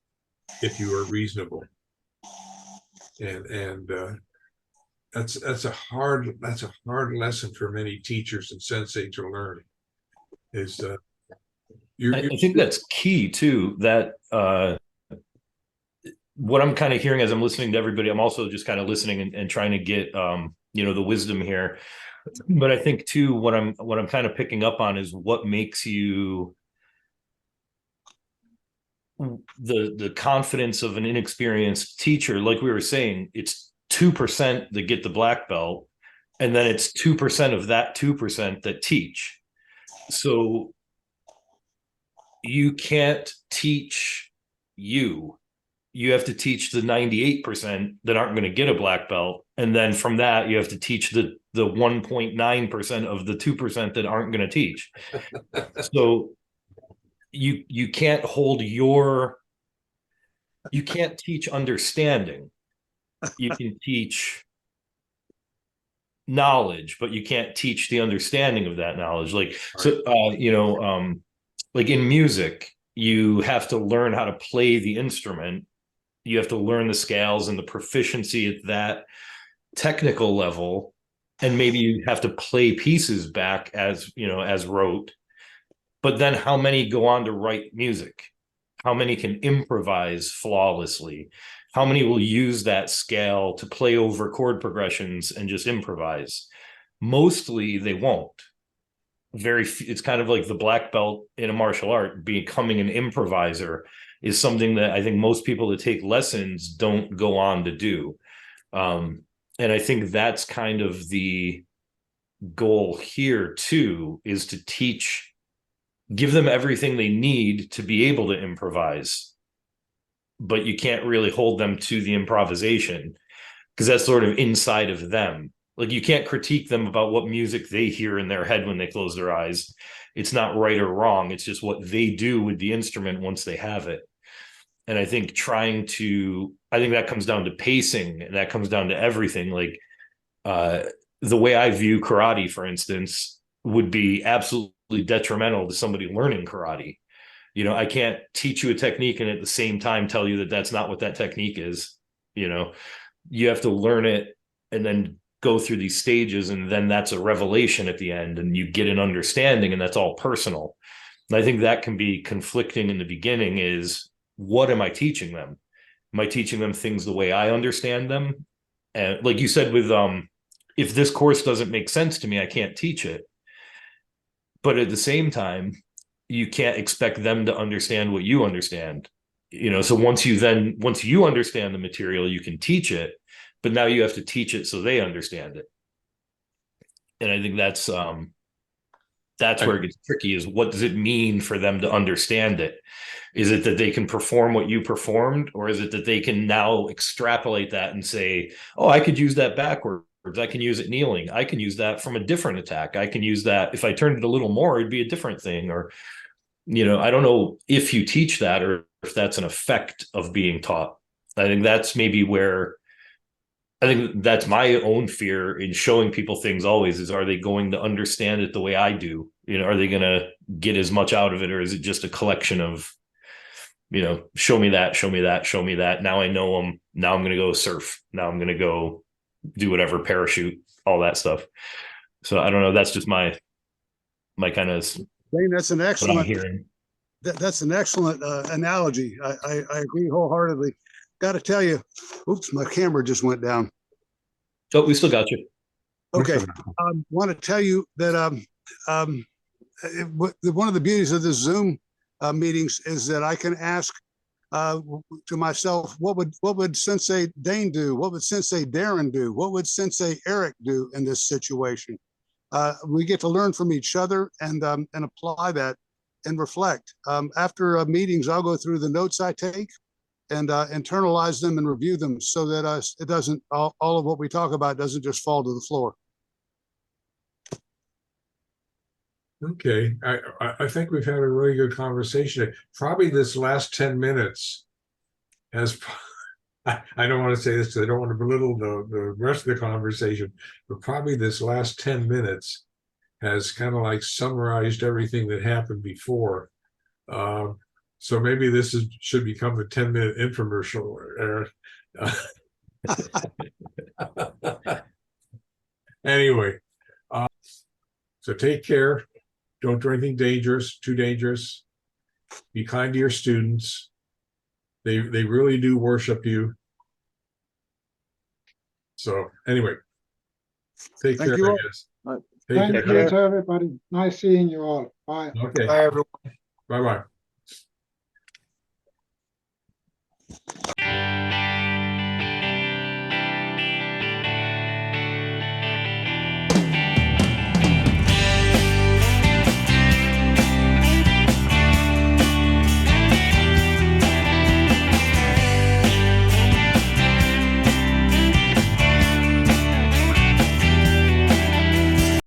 [SPEAKER 2] if you are reasonable. And that's a hard lesson for many teachers and sensei to learn. Is
[SPEAKER 1] I think that's key too. That what I'm kind of hearing as I'm listening to everybody, I'm also just kind of listening and trying to get the wisdom here. But I think too, what I'm kind of picking up on is what makes you the confidence of an inexperienced teacher. Like we were saying, it's 2% that get the black belt, and then it's 2% of that 2% that teach. So you can't teach you have to teach the 98% that aren't going to get a black belt, and then from that you have to teach the 1.9% of the 2% that aren't going to teach. So you can't you can't teach understanding. You can teach knowledge, but you can't teach the understanding of that knowledge. Like, so like in music, you have to learn how to play the instrument. You have to learn the scales and the proficiency at that technical level, and maybe you have to play pieces back as wrote. But then how many go on to write music? How many can improvise flawlessly? How many will use that scale to play over chord progressions and just improvise? Mostly they won't. It's kind of like the black belt in a martial art. Becoming an improviser is something that I think most people that take lessons don't go on to do. And I think that's kind of the goal here too, is to give them everything they need to be able to improvise, but you can't really hold them to the improvisation because that's sort of inside of them. Like, you can't critique them about what music they hear in their head when they close their eyes. It's not right or wrong. It's just what they do with the instrument once they have it. And I think that comes down to pacing, and that comes down to everything. Like the way I view karate, for instance, would be absolutely detrimental to somebody learning karate. I can't teach you a technique and at the same time tell you that that's not what that technique is. You have to learn it and then go through these stages, and then that's a revelation at the end, and you get an understanding, and that's all personal. And I think that can be conflicting in the beginning. Is, what am I teaching them? Am I teaching them things the way I understand them? And like you said, with if this course doesn't make sense to me, I can't teach it. But at the same time, you can't expect them to understand what you understand. So once you understand the material, you can teach it, but now you have to teach it so they understand it. And I think that's where it gets tricky, is what does it mean for them to understand it? Is it that they can perform what you performed, or is it that they can now extrapolate that and say, oh, I could use that backwards, I can use it kneeling, I can use that from a different attack, I can use that if I turned it a little more, it'd be a different thing. Or I don't know if you teach that, or if that's an effect of being taught. I think that's maybe where, I think that's my own fear in showing people things always, is, are they going to understand it the way I do? Are they going to get as much out of it, or is it just a collection of, show me that, show me that, show me that. Now I know them. Now I'm going to go surf. Now I'm going to go do whatever, parachute, all that stuff. So I don't know. That's just my kind of,
[SPEAKER 3] Dane, that's an
[SPEAKER 1] what I'm
[SPEAKER 3] excellent,
[SPEAKER 1] hearing.
[SPEAKER 3] that's an excellent analogy. I agree wholeheartedly. Got to tell you, oops, my camera just went down.
[SPEAKER 1] Oh, we still got you.
[SPEAKER 3] Okay, want to tell you that one of the beauties of this Zoom meetings is that I can ask to myself, what would Sensei Dane do? What would Sensei Darren do? What would Sensei Eric do in this situation? We get to learn from each other and apply that and reflect. After meetings, I'll go through the notes I take and internalize them and review them, so that it doesn't, all of what we talk about doesn't just fall to the floor.
[SPEAKER 2] Okay, I think we've had a really good conversation. Probably this last 10 minutes has, I don't want to say this because I don't want to belittle the rest of the conversation, but probably this last 10 minutes has kind of like summarized everything that happened before. So maybe this should become a 10-minute infomercial, Eric. Anyway, so take care. Don't do anything dangerous, too dangerous. Be kind to your students. They really do worship you. So anyway, take
[SPEAKER 3] Thank
[SPEAKER 2] care,
[SPEAKER 3] you
[SPEAKER 2] I
[SPEAKER 3] all.
[SPEAKER 2] guess.
[SPEAKER 3] Bye.
[SPEAKER 2] Take
[SPEAKER 6] Thank
[SPEAKER 2] care.
[SPEAKER 6] you to everybody. Nice seeing you all. Bye.
[SPEAKER 2] Okay,
[SPEAKER 7] Bye, everyone.
[SPEAKER 2] bye-bye.